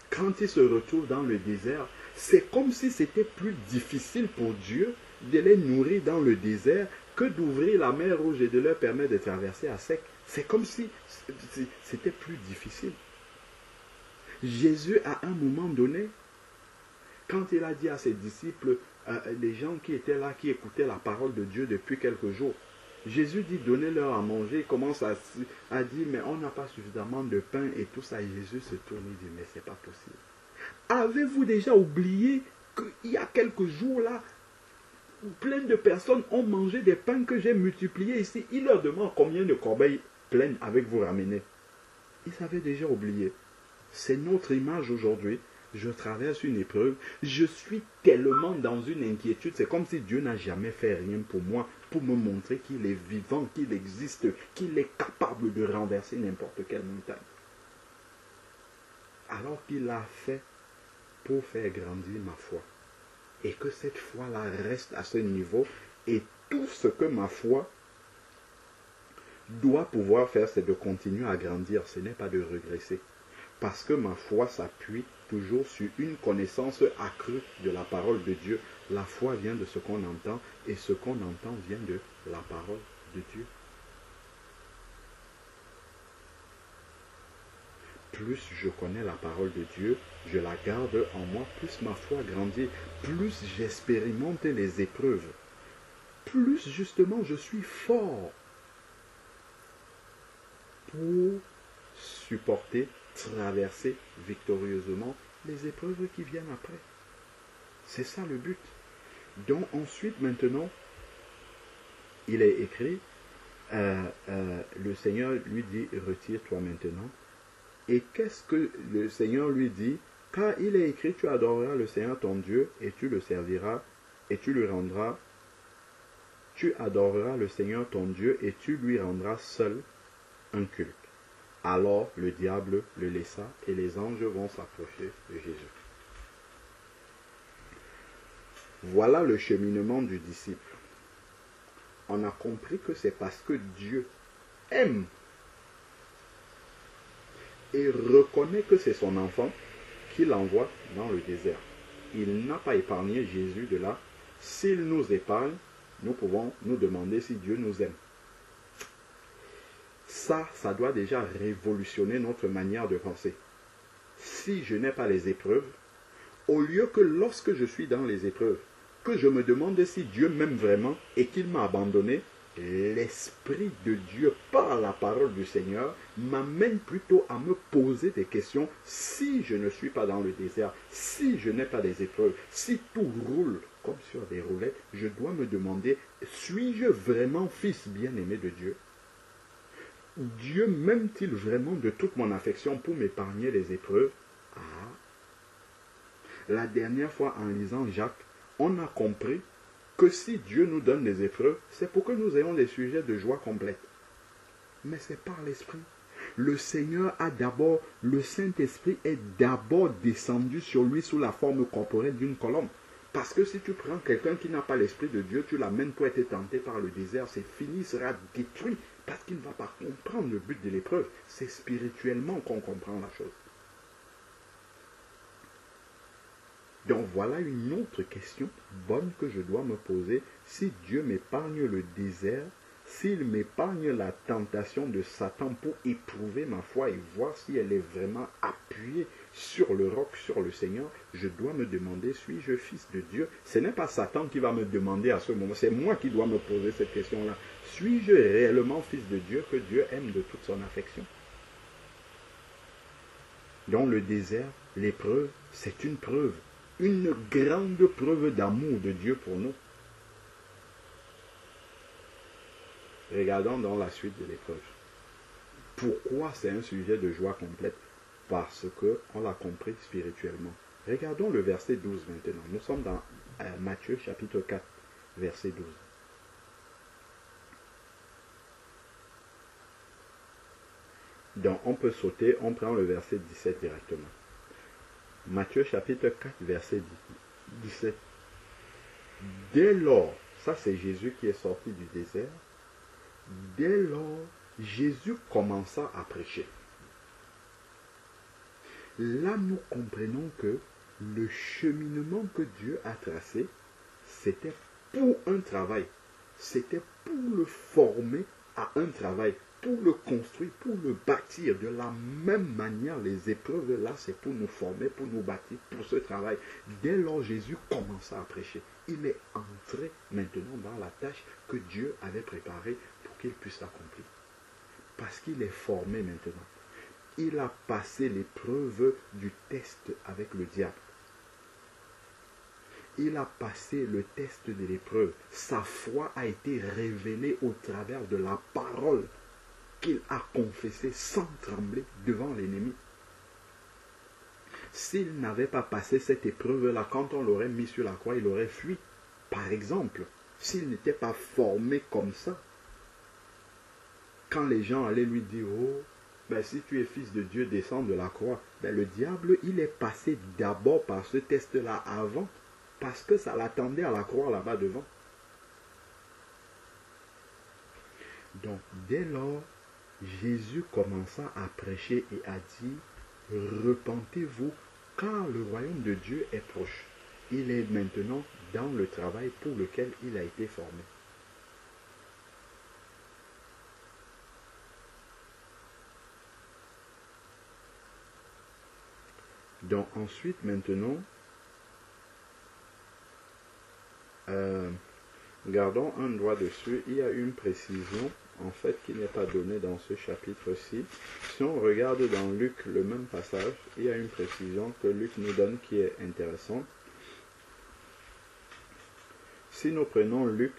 Quand ils se retrouvent dans le désert, c'est comme si c'était plus difficile pour Dieu de les nourrir dans le désert que d'ouvrir la mer Rouge et de leur permettre de traverser à sec. C'est comme si c'était plus difficile. Jésus, à un moment donné, quand il a dit à ses disciples, les gens qui étaient là, qui écoutaient la parole de Dieu depuis quelques jours, Jésus dit donnez-leur à manger. Il commence à dire mais on n'a pas suffisamment de pain et tout ça. Et Jésus se tourne et dit mais c'est pas possible. Avez-vous déjà oublié qu'il y a quelques jours là, plein de personnes ont mangé des pains que j'ai multipliés ici. Il leur demande combien de corbeilles pleines avez-vous ramené. Ils avaient déjà oublié. C'est notre image aujourd'hui. Je traverse une épreuve. Je suis tellement dans une inquiétude. C'est comme si Dieu n'a jamais fait rien pour moi, pour me montrer qu'il est vivant, qu'il existe, qu'il est capable de renverser n'importe quelle montagne. Alors qu'il l'a fait pour faire grandir ma foi. Et que cette foi-là reste à ce niveau. Et tout ce que ma foi doit pouvoir faire, c'est de continuer à grandir. Ce n'est pas de régresser. Parce que ma foi s'appuie toujours sur une connaissance accrue de la parole de Dieu. La foi vient de ce qu'on entend, et ce qu'on entend vient de la parole de Dieu. Plus je connais la parole de Dieu, je la garde en moi, plus ma foi grandit, plus j'expérimente les épreuves, plus justement je suis fort pour supporter, traverser victorieusement les épreuves qui viennent après. C'est ça le but. Donc ensuite, maintenant, il est écrit, le Seigneur lui dit, retire-toi maintenant. Et qu'est-ce que le Seigneur lui dit? Car il est écrit, tu adoreras le Seigneur ton Dieu et tu le serviras et tu lui rendras. Tu adoreras le Seigneur ton Dieu et tu lui rendras seul un culte. Alors le diable le laissa et les anges vont s'approcher de Jésus. Voilà le cheminement du disciple. On a compris que c'est parce que Dieu aime et reconnaît que c'est son enfant qu'il l'envoie dans le désert. Il n'a pas épargné Jésus de là. S'il nous épargne, nous pouvons nous demander si Dieu nous aime. Ça doit déjà révolutionner notre manière de penser. Si je n'ai pas les épreuves, au lieu que lorsque je suis dans les épreuves, que je me demande si Dieu m'aime vraiment et qu'il m'a abandonné, l'Esprit de Dieu, par la parole du Seigneur, m'amène plutôt à me poser des questions. Si je ne suis pas dans le désert, si je n'ai pas des épreuves, si tout roule comme sur des roulettes, je dois me demander, suis-je vraiment fils bien-aimé de Dieu? Dieu m'aime-t-il vraiment de toute mon affection pour m'épargner les épreuves? La dernière fois en lisant Jacques, on a compris que si Dieu nous donne des épreuves, c'est pour que nous ayons des sujets de joie complète. Mais c'est par l'Esprit. Le Seigneur a d'abord, le Saint-Esprit est d'abord descendu sur lui sous la forme corporelle d'une colombe. Parce que si tu prends quelqu'un qui n'a pas l'Esprit de Dieu, tu l'amènes pour être tenté par le désert, c'est fini, il sera détruit. Parce qu'il ne va pas comprendre le but de l'épreuve. C'est spirituellement qu'on comprend la chose. Donc voilà une autre question bonne que je dois me poser. Si Dieu m'épargne le désert, s'il m'épargne la tentation de Satan pour éprouver ma foi et voir si elle est vraiment appuyée sur le roc, sur le Seigneur, je dois me demander, suis-je fils de Dieu? Ce n'est pas Satan qui va me demander à ce moment, c'est moi qui dois me poser cette question-là. Suis-je réellement fils de Dieu que Dieu aime de toute son affection? Dans le désert, l'épreuve, c'est une preuve. Une grande preuve d'amour de Dieu pour nous. Regardons dans la suite de l'épreuve. Pourquoi c'est un sujet de joie complète? Parce qu'on l'a compris spirituellement. Regardons le verset 12 maintenant. Nous sommes dans Matthieu chapitre 4, verset 12. Donc on peut sauter, on prend le verset 17 directement. Matthieu chapitre 4, verset 17. Dès lors, ça c'est Jésus qui est sorti du désert, dès lors, Jésus commença à prêcher. Là, nous comprenons que le cheminement que Dieu a tracé, c'était pour un travail. C'était pour le former à un travail, pour le construire, pour le bâtir. De la même manière, les épreuves là, c'est pour nous former, pour nous bâtir, pour ce travail. Dès lors, Jésus commença à prêcher. Il est entré maintenant dans la tâche que Dieu avait préparée qu'il puisse l'accomplir. Parce qu'il est formé maintenant. Il a passé l'épreuve du test avec le diable. Il a passé le test de l'épreuve. Sa foi a été révélée au travers de la parole qu'il a confessée sans trembler devant l'ennemi. S'il n'avait pas passé cette épreuve-là, quand on l'aurait mis sur la croix, il aurait fui. Par exemple, s'il n'était pas formé comme ça, quand les gens allaient lui dire, oh, ben, si tu es fils de Dieu, descends de la croix. Ben, le diable, il est passé d'abord par ce test-là avant, parce que ça l'attendait à la croix là-bas devant. Donc, dès lors, Jésus commença à prêcher et a dit, repentez-vous, car le royaume de Dieu est proche. Il est maintenant dans le travail pour lequel il a été formé. Donc ensuite, maintenant, gardons un doigt dessus. Il y a une précision, en fait, qui n'est pas donnée dans ce chapitre-ci. Si on regarde dans Luc le même passage, il y a une précision que Luc nous donne qui est intéressante. Si nous prenons Luc,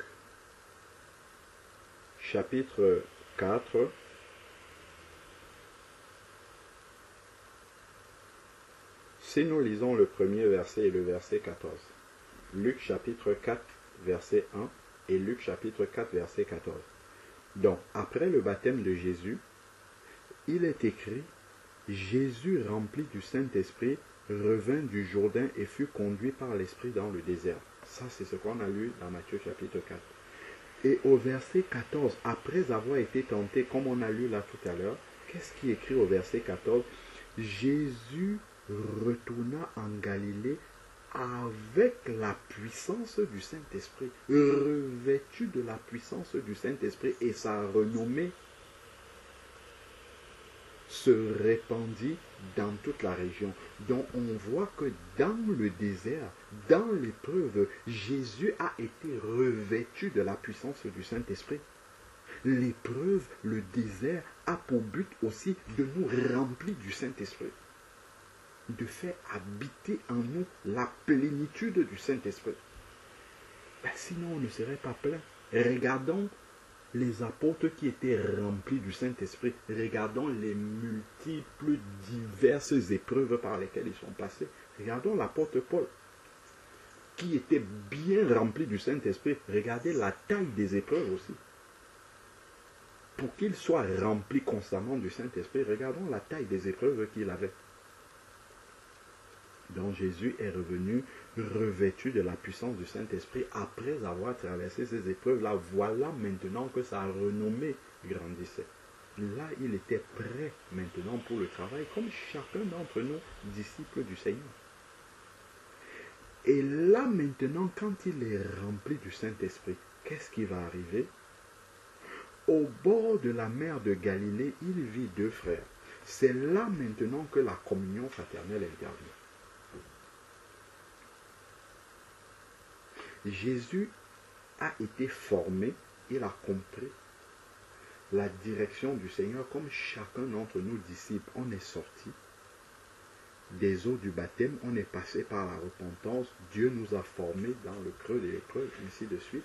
chapitre 4, si nous lisons le premier verset et le verset 14, Luc chapitre 4, verset 1 et Luc chapitre 4, verset 14. Donc, après le baptême de Jésus, il est écrit, Jésus rempli du Saint-Esprit revint du Jourdain et fut conduit par l'Esprit dans le désert. Ça, c'est ce qu'on a lu dans Matthieu chapitre 4. Et au verset 14, après avoir été tenté, comme on a lu là tout à l'heure, qu'est-ce qui est écrit au verset 14? Jésus retourna en Galilée avec la puissance du Saint-Esprit, revêtu de la puissance du Saint-Esprit, et sa renommée se répandit dans toute la région. Donc on voit que dans le désert, dans l'épreuve, Jésus a été revêtu de la puissance du Saint-Esprit. L'épreuve, le désert, a pour but aussi de nous remplir du Saint-Esprit, de faire habiter en nous la plénitude du Saint-Esprit. Ben, sinon on ne serait pas plein. Regardons les apôtres qui étaient remplis du Saint-Esprit. Regardons les multiples, diverses épreuves par lesquelles ils sont passés. Regardons l'apôtre Paul, qui était bien rempli du Saint-Esprit. Regardez la taille des épreuves aussi. Pour qu'il soit rempli constamment du Saint-Esprit, regardons la taille des épreuves qu'il avait. Donc Jésus est revenu revêtu de la puissance du Saint-Esprit après avoir traversé ces épreuves-là. Voilà maintenant que sa renommée grandissait. Là, il était prêt maintenant pour le travail, comme chacun d'entre nous, disciples du Seigneur. Et là maintenant, quand il est rempli du Saint-Esprit, qu'est-ce qui va arriver? Au bord de la mer de Galilée, il vit deux frères. C'est là maintenant que la communion fraternelle intervient. Jésus a été formé, il a compris la direction du Seigneur comme chacun d'entre nous disciples. On est sorti des eaux du baptême, on est passé par la repentance, Dieu nous a formés dans le creux de l'épreuve, ainsi de suite.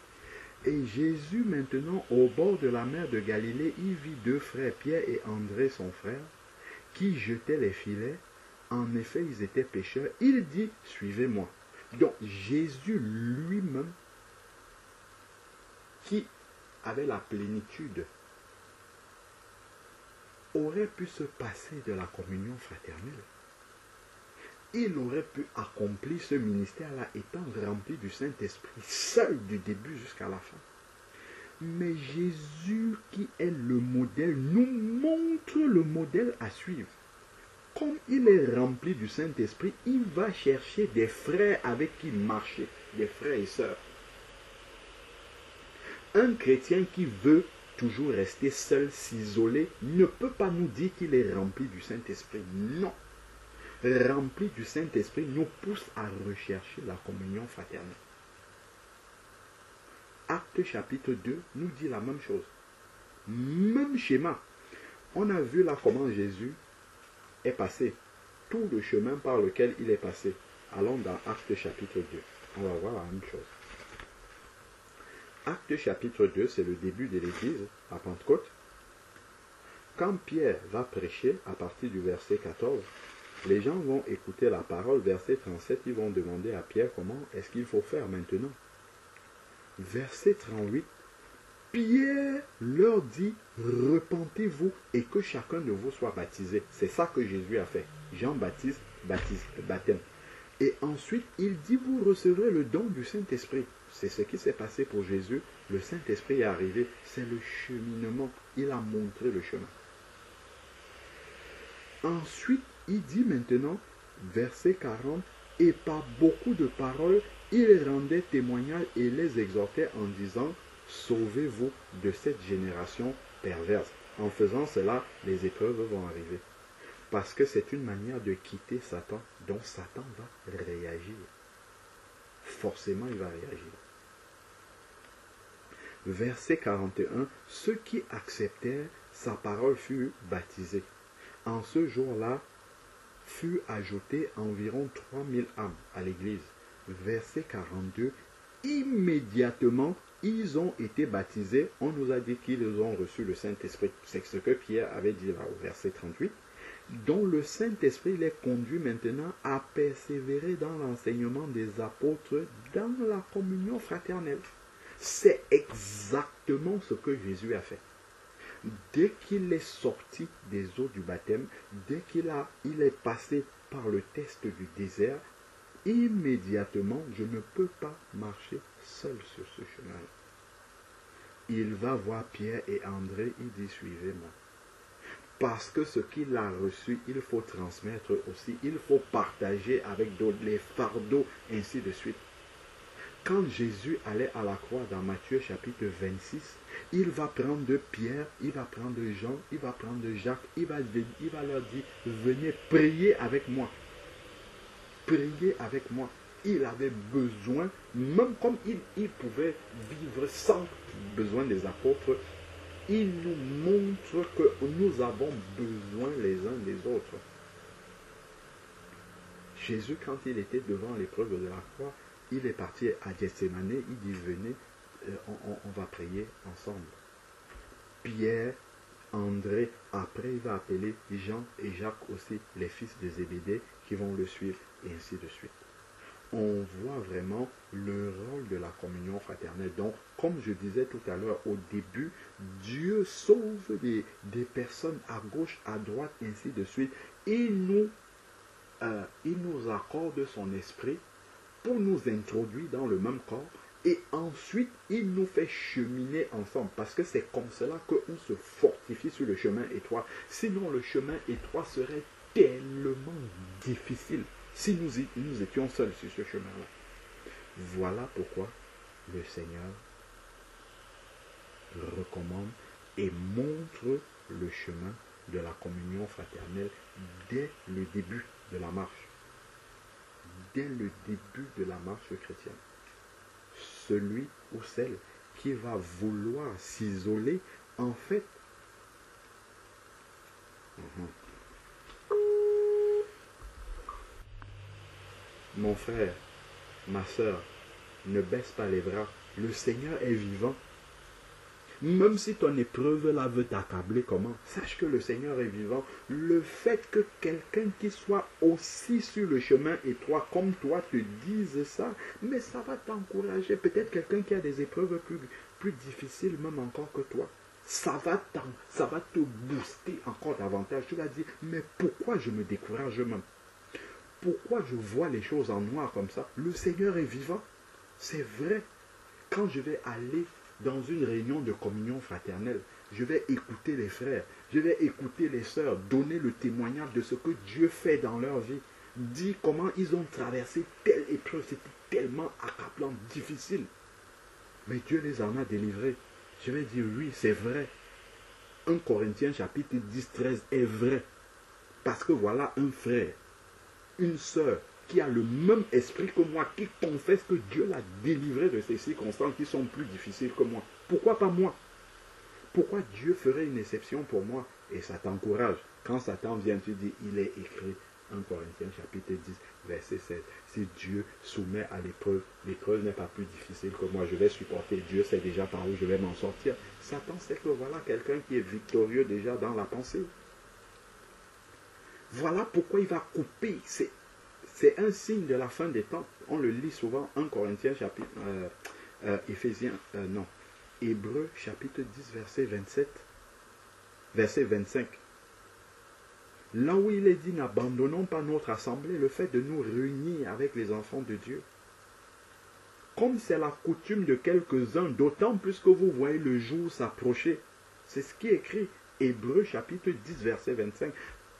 Et Jésus maintenant, au bord de la mer de Galilée, il vit deux frères, Pierre et André son frère, qui jetaient les filets. En effet, ils étaient pêcheurs. Il dit, suivez-moi. Donc Jésus lui-même, qui avait la plénitude, aurait pu se passer de la communion fraternelle. Il aurait pu accomplir ce ministère-là étant rempli du Saint-Esprit, seul du début jusqu'à la fin. Mais Jésus, qui est le modèle, nous montre le modèle à suivre. Comme il est rempli du Saint-Esprit, il va chercher des frères avec qui marcher, des frères et sœurs. Un chrétien qui veut toujours rester seul, s'isoler, ne peut pas nous dire qu'il est rempli du Saint-Esprit. Non. Rempli du Saint-Esprit nous pousse à rechercher la communion fraternelle. Actes chapitre 2 nous dit la même chose. Même schéma. On a vu là comment Jésus est passé. Tout le chemin par lequel il est passé. Allons dans Actes chapitre 2. On va voir la même chose. Actes chapitre 2, c'est le début de l'église à Pentecôte. Quand Pierre va prêcher, à partir du verset 14, les gens vont écouter la parole. Verset 37, ils vont demander à Pierre comment est-ce qu'il faut faire maintenant. Verset 38, Pierre leur dit, repentez-vous et que chacun de vous soit baptisé. C'est ça que Jésus a fait. Jean-Baptiste, baptême. Et ensuite, il dit, vous recevrez le don du Saint-Esprit. C'est ce qui s'est passé pour Jésus. Le Saint-Esprit est arrivé. C'est le cheminement. Il a montré le chemin. Ensuite, il dit maintenant, verset 40, et par beaucoup de paroles, il rendait témoignage et les exhortait en disant, sauvez-vous de cette génération perverse. En faisant cela, les épreuves vont arriver. Parce que c'est une manière de quitter Satan, dont Satan va réagir. Forcément, il va réagir. Verset 41, ceux qui acceptèrent sa parole furent baptisés. En ce jour-là, furent ajoutés environ 3000 âmes à l'église. Verset 42, immédiatement, ils ont été baptisés. On nous a dit qu'ils ont reçu le Saint-Esprit. C'est ce que Pierre avait dit là au verset 38. Dont le Saint-Esprit les conduit maintenant à persévérer dans l'enseignement des apôtres, dans la communion fraternelle. C'est exactement ce que Jésus a fait. Dès qu'il est sorti des eaux du baptême, dès qu'il est passé par le test du désert, immédiatement, je ne peux pas marcher seul sur ce chemin. Il va voir Pierre et André, il dit, suivez-moi. Parce que ce qu'il a reçu, il faut transmettre aussi. Il faut partager avec d'autres les fardeaux, ainsi de suite. Quand Jésus allait à la croix dans Matthieu chapitre 26, il va prendre Pierre, il va prendre Jean, il va prendre Jacques, il va leur dire, venez prier avec moi. Priez avec moi. Il avait besoin, même comme il pouvait vivre sans besoin des apôtres, il nous montre que nous avons besoin les uns des autres. Jésus, quand il était devant l'épreuve de la croix, il est parti à Gethsémane, il dit, venez, on va prier ensemble. Pierre, André, après il va appeler Jean et Jacques aussi, les fils de Zébédée, qui vont le suivre, et ainsi de suite. On voit vraiment le rôle de la communion fraternelle. Donc, comme je disais tout à l'heure au début, Dieu sauve des personnes à gauche, à droite, ainsi de suite. Il nous accorde son esprit pour nous introduire dans le même corps. Et ensuite, il nous fait cheminer ensemble. Parce que c'est comme cela qu'on se fortifie sur le chemin étroit. Sinon, le chemin étroit serait tellement difficile. Si nous étions seuls sur ce chemin-là. Voilà pourquoi le Seigneur recommande et montre le chemin de la communion fraternelle dès le début de la marche. Dès le début de la marche chrétienne. Celui ou celle qui va vouloir s'isoler, en fait, mon frère, ma soeur, ne baisse pas les bras. Le Seigneur est vivant. Même si ton épreuve là veut t'accabler, comment? Sache que le Seigneur est vivant. Le fait que quelqu'un qui soit aussi sur le chemin étroit comme toi te dise ça, mais ça va t'encourager. Peut-être quelqu'un qui a des épreuves plus difficiles même encore que toi. Ça va te booster encore davantage. Tu vas dire, mais pourquoi je me décourage même? Pourquoi je vois les choses en noir comme ça? Le Seigneur est vivant. C'est vrai. Quand je vais aller dans une réunion de communion fraternelle, je vais écouter les frères, je vais écouter les sœurs, donner le témoignage de ce que Dieu fait dans leur vie, dire comment ils ont traversé telle épreuve, c'était tellement accablant, difficile. Mais Dieu les en a délivrés. Je vais dire oui, c'est vrai. 1 Corinthiens chapitre 10, 13 est vrai. Parce que voilà un frère, une sœur qui a le même esprit que moi, qui confesse que Dieu l'a délivré de ces circonstances qui sont plus difficiles que moi. Pourquoi pas moi? Pourquoi Dieu ferait une exception pour moi? Et ça t'encourage. Quand Satan vient, tu dis, il est écrit, 1 Corinthiens chapitre 10, verset 7. Si Dieu soumet à l'épreuve, l'épreuve n'est pas plus difficile que moi. Je vais supporter. Dieu sait déjà par où je vais m'en sortir. Satan sait que voilà quelqu'un qui est victorieux déjà dans la pensée. Voilà pourquoi il va couper. C'est un signe de la fin des temps. On le lit souvent, 1 Corinthiens chapitre, Hébreux chapitre 10, verset 27, verset 25. Là où il est dit, n'abandonnons pas notre assemblée, le fait de nous réunir avec les enfants de Dieu. Comme c'est la coutume de quelques-uns, d'autant plus que vous voyez le jour s'approcher. C'est ce qui est écrit, Hébreux chapitre 10, verset 25.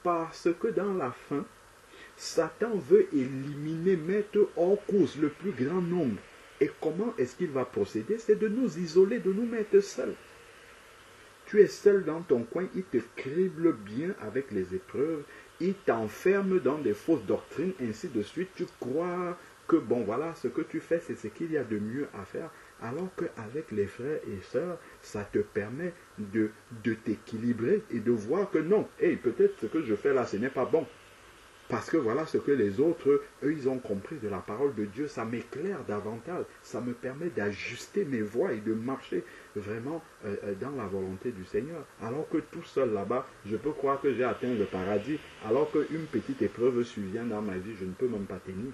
Parce que dans la fin, Satan veut éliminer, mettre hors cause le plus grand nombre. Et comment est-ce qu'il va procéder? C'est de nous isoler, de nous mettre seuls. Tu es seul dans ton coin, il te crible bien avec les épreuves, il t'enferme dans des fausses doctrines, ainsi de suite. Tu crois que bon voilà, ce que tu fais, c'est ce qu'il y a de mieux à faire, alors qu'avec les frères et sœurs, ça te permet de t'équilibrer et de voir que non, hey, peut-être ce que je fais là, ce n'est pas bon. Parce que voilà ce que les autres, eux, ils ont compris de la parole de Dieu. Ça m'éclaire davantage. Ça me permet d'ajuster mes voies et de marcher vraiment dans la volonté du Seigneur. Alors que tout seul là-bas, je peux croire que j'ai atteint le paradis. Alors qu'une petite épreuve survient dans ma vie, je ne peux même pas tenir.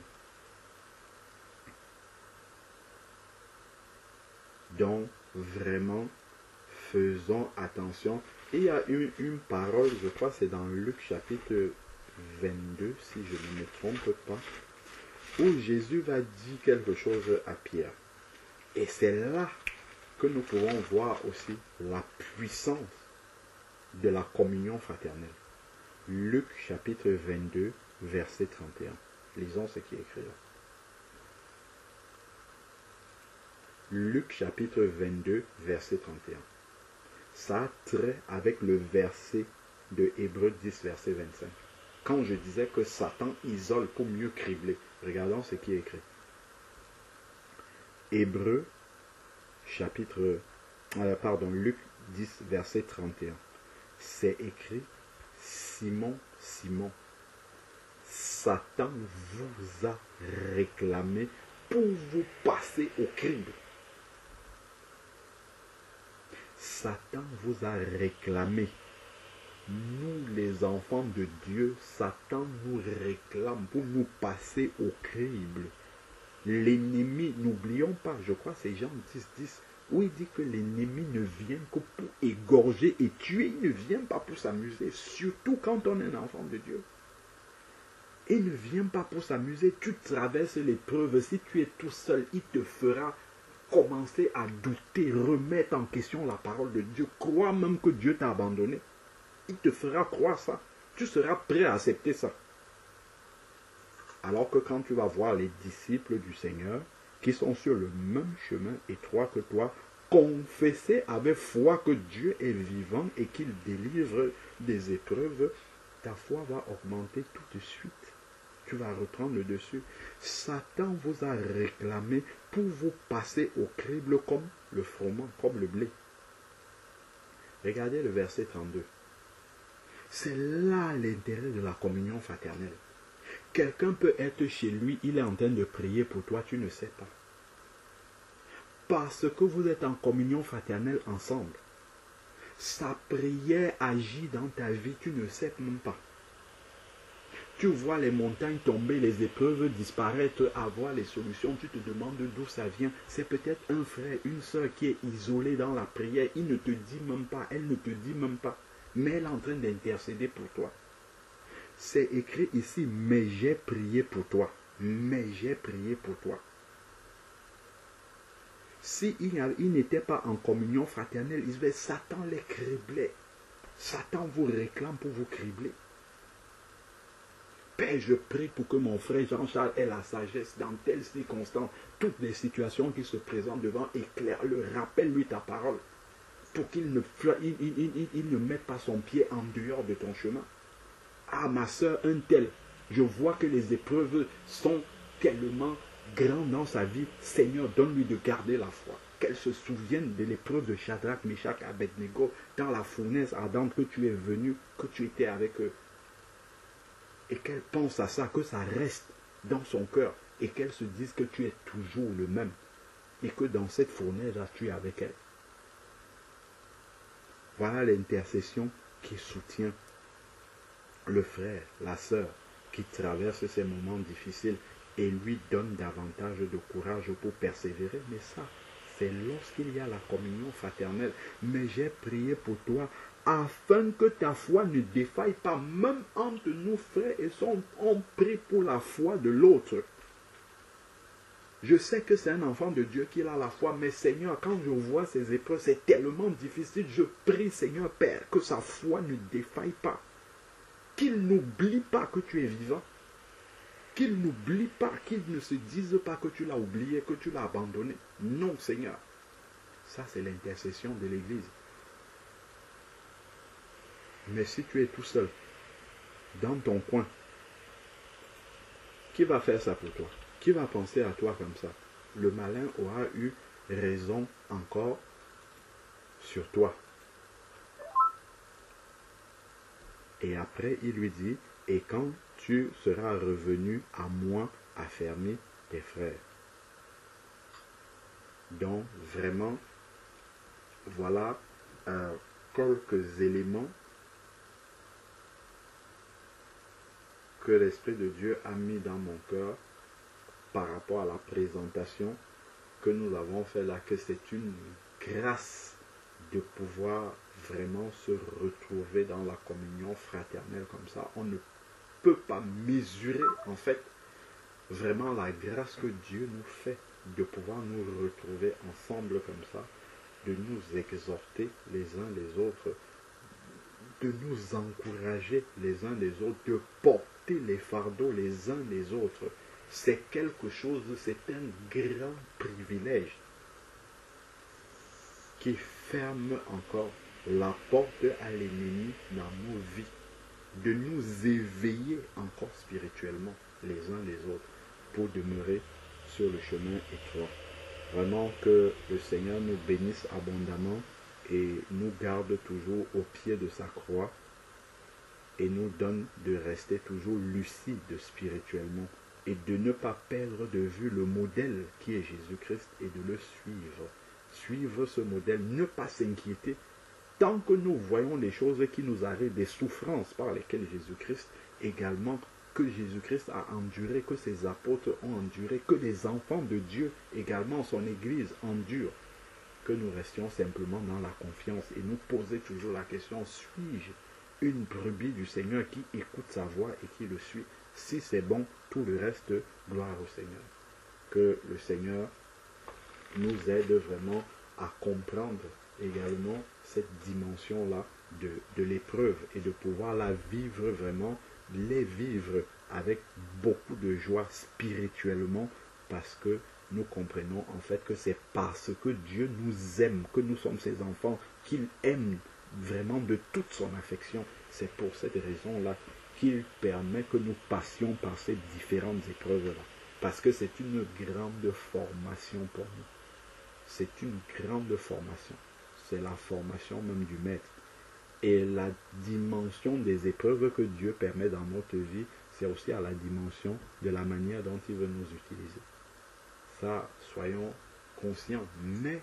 Donc, vraiment, faisons attention. Et il y a une parole, je crois que c'est dans Luc chapitre 22, si je ne me trompe pas, où Jésus va dire quelque chose à Pierre. Et c'est là que nous pouvons voir aussi la puissance de la communion fraternelle. Luc chapitre 22, verset 31. Lisons ce qui est écrit là. Luc chapitre 22, verset 31. Ça a trait avec le verset de Hébreux 10, verset 25. Quand je disais que Satan isole pour mieux cribler, regardons ce qui est écrit. Hébreux, Luc 10, verset 31. C'est écrit, Simon, Simon, Satan vous a réclamé pour vous passer au crible. Satan vous a réclamé. Nous, les enfants de Dieu, Satan nous réclame pour nous passer au crible. L'ennemi, n'oublions pas, je crois c'est Jean 10, 10, où il dit que l'ennemi ne vient que pour égorger et tuer. Il ne vient pas pour s'amuser, surtout quand on est un enfant de Dieu. Il ne vient pas pour s'amuser. Tu traverses l'épreuve, si tu es tout seul, il te fera commencer à douter, remettre en question la parole de Dieu. Crois même que Dieu t'a abandonné. Il te fera croire ça. Tu seras prêt à accepter ça. Alors que quand tu vas voir les disciples du Seigneur, qui sont sur le même chemin étroit que toi, confesser avec foi que Dieu est vivant et qu'il délivre des épreuves, ta foi va augmenter tout de suite. Tu vas reprendre le dessus. Satan vous a réclamé pour vous passer au crible comme le froment, comme le blé. Regardez le verset 32. C'est là l'intérêt de la communion fraternelle. Quelqu'un peut être chez lui, il est en train de prier pour toi, tu ne sais pas. Parce que vous êtes en communion fraternelle ensemble. Sa prière agit dans ta vie, tu ne sais même pas. Tu vois les montagnes tomber, les épreuves disparaître, avoir les solutions, tu te demandes d'où ça vient. C'est peut-être un frère, une soeur qui est isolé dans la prière, il ne te dit même pas, elle ne te dit même pas. Mais elle est en train d'intercéder pour toi. C'est écrit ici, mais j'ai prié pour toi. Mais j'ai prié pour toi. Si il n'était pas en communion fraternelle, Satan les criblait. Satan vous réclame pour vous cribler. Père, je prie pour que mon frère Jean-Charles ait la sagesse dans telles circonstances. Toutes les situations qui se présentent devant, éclaire-le, rappelle-lui ta parole. Pour qu'il ne mette pas son pied en dehors de ton chemin. Ah, ma soeur, un tel, je vois que les épreuves sont tellement grandes dans sa vie. Seigneur, donne-lui de garder la foi. qu'elles se souviennent de l'épreuve de Shadrach, Meshach, Abednego dans la fournaise ardente, que tu es venu, que tu étais avec eux. Et qu'elles pensent à ça, que ça reste dans son cœur, et qu'elles se disent que tu es toujours le même, et que dans cette fournaise-là, tu es avec elles. Voilà l'intercession qui soutient le frère, la sœur, qui traverse ces moments difficiles et lui donne davantage de courage pour persévérer. Mais ça, c'est lorsqu'il y a la communion fraternelle. Mais j'ai prié pour toi afin que ta foi ne défaille pas. Même entre nous, frères et sœurs, on prie pour la foi de l'autre. Je sais que c'est un enfant de Dieu qui a la foi, mais Seigneur, quand je vois ces épreuves, c'est tellement difficile. Je prie, Seigneur Père, que sa foi ne défaille pas. Qu'il n'oublie pas que tu es vivant. Qu'il n'oublie pas, qu'il ne se dise pas que tu l'as oublié, que tu l'as abandonné. Non, Seigneur. Ça, c'est l'intercession de l'Église. Mais si tu es tout seul, dans ton coin, qui va faire ça pour toi? Qui va penser à toi comme ça? Le malin aura eu raison encore sur toi. Et après, il lui dit, et quand tu seras revenu à moi, affermis tes frères. Donc, vraiment, voilà quelques éléments que l'Esprit de Dieu a mis dans mon cœur par rapport à la présentation que nous avons fait là, que c'est une grâce de pouvoir vraiment se retrouver dans la communion fraternelle comme ça. On ne peut pas mesurer en fait vraiment la grâce que Dieu nous fait de pouvoir nous retrouver ensemble comme ça, de nous exhorter les uns les autres, de nous encourager les uns les autres, de porter les fardeaux les uns les autres. C'est quelque chose, c'est un grand privilège qui ferme encore la porte à l'ennemi dans nos vies, de nous éveiller encore spirituellement les uns les autres pour demeurer sur le chemin étroit. Vraiment que le Seigneur nous bénisse abondamment et nous garde toujours au pied de sa croix et nous donne de rester toujours lucide spirituellement et de ne pas perdre de vue le modèle qui est Jésus-Christ et de le suivre. Suivre ce modèle, ne pas s'inquiéter tant que nous voyons les choses qui nous arrivent, des souffrances par lesquelles Jésus-Christ également, que Jésus-Christ a enduré, que ses apôtres ont enduré, que les enfants de Dieu également, son Église endure, que nous restions simplement dans la confiance et nous poser toujours la question, suis-je une brebis du Seigneur qui écoute sa voix et qui le suit? Si c'est bon, tout le reste, gloire au Seigneur. Que le Seigneur nous aide vraiment à comprendre également cette dimension-là de l'épreuve et de pouvoir la vivre vraiment, les vivre avec beaucoup de joie spirituellement parce que nous comprenons en fait que c'est parce que Dieu nous aime, que nous sommes ses enfants, qu'il aime vraiment de toute son affection. C'est pour cette raison-là qu'il permet que nous passions par ces différentes épreuves-là. Parce que c'est une grande formation pour nous. C'est une grande formation. C'est la formation même du maître. Et la dimension des épreuves que Dieu permet dans notre vie, c'est aussi à la dimension de la manière dont il veut nous utiliser. Ça, soyons conscients. Mais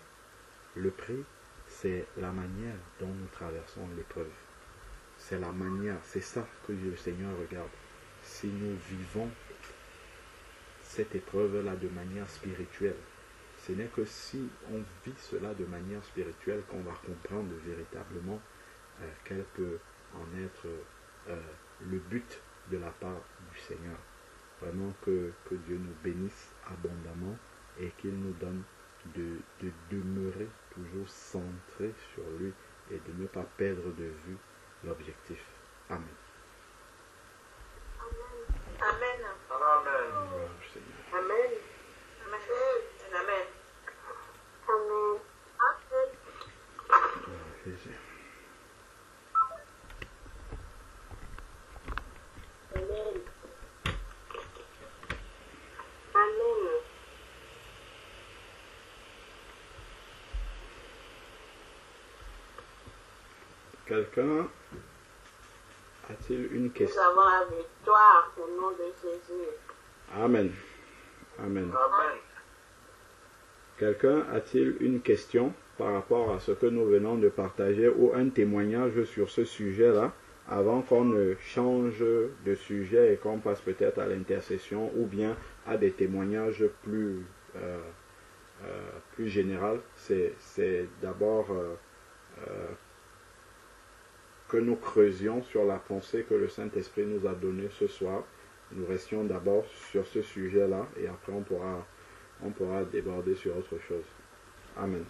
le prix, c'est la manière dont nous traversons l'épreuve. C'est la manière, c'est ça que le Seigneur regarde. Si nous vivons cette épreuve-là de manière spirituelle, ce n'est que si on vit cela de manière spirituelle qu'on va comprendre véritablement quel peut en être le but de la part du Seigneur. Vraiment que Dieu nous bénisse abondamment et qu'il nous donne de demeurer toujours centré sur lui et de ne pas perdre de vue l'objectif. Amen. Amen. Amen. Gloire au Seigneur. Amen. Amen. Amen. Amen. Amen. Gloire à Jésus. Amen. Amen. Quelqu'un a-t-il une Nous question? avons la victoire au nom de Jésus. Amen. Amen. Amen. Quelqu'un a-t-il une question par rapport à ce que nous venons de partager ou un témoignage sur ce sujet-là avant qu'on ne change de sujet et qu'on passe peut-être à l'intercession ou bien à des témoignages plus généraux? C'est d'abord que nous creusions sur la pensée que le Saint-Esprit nous a donnée ce soir. Nous restions d'abord sur ce sujet-là et après on pourra déborder sur autre chose. Amen.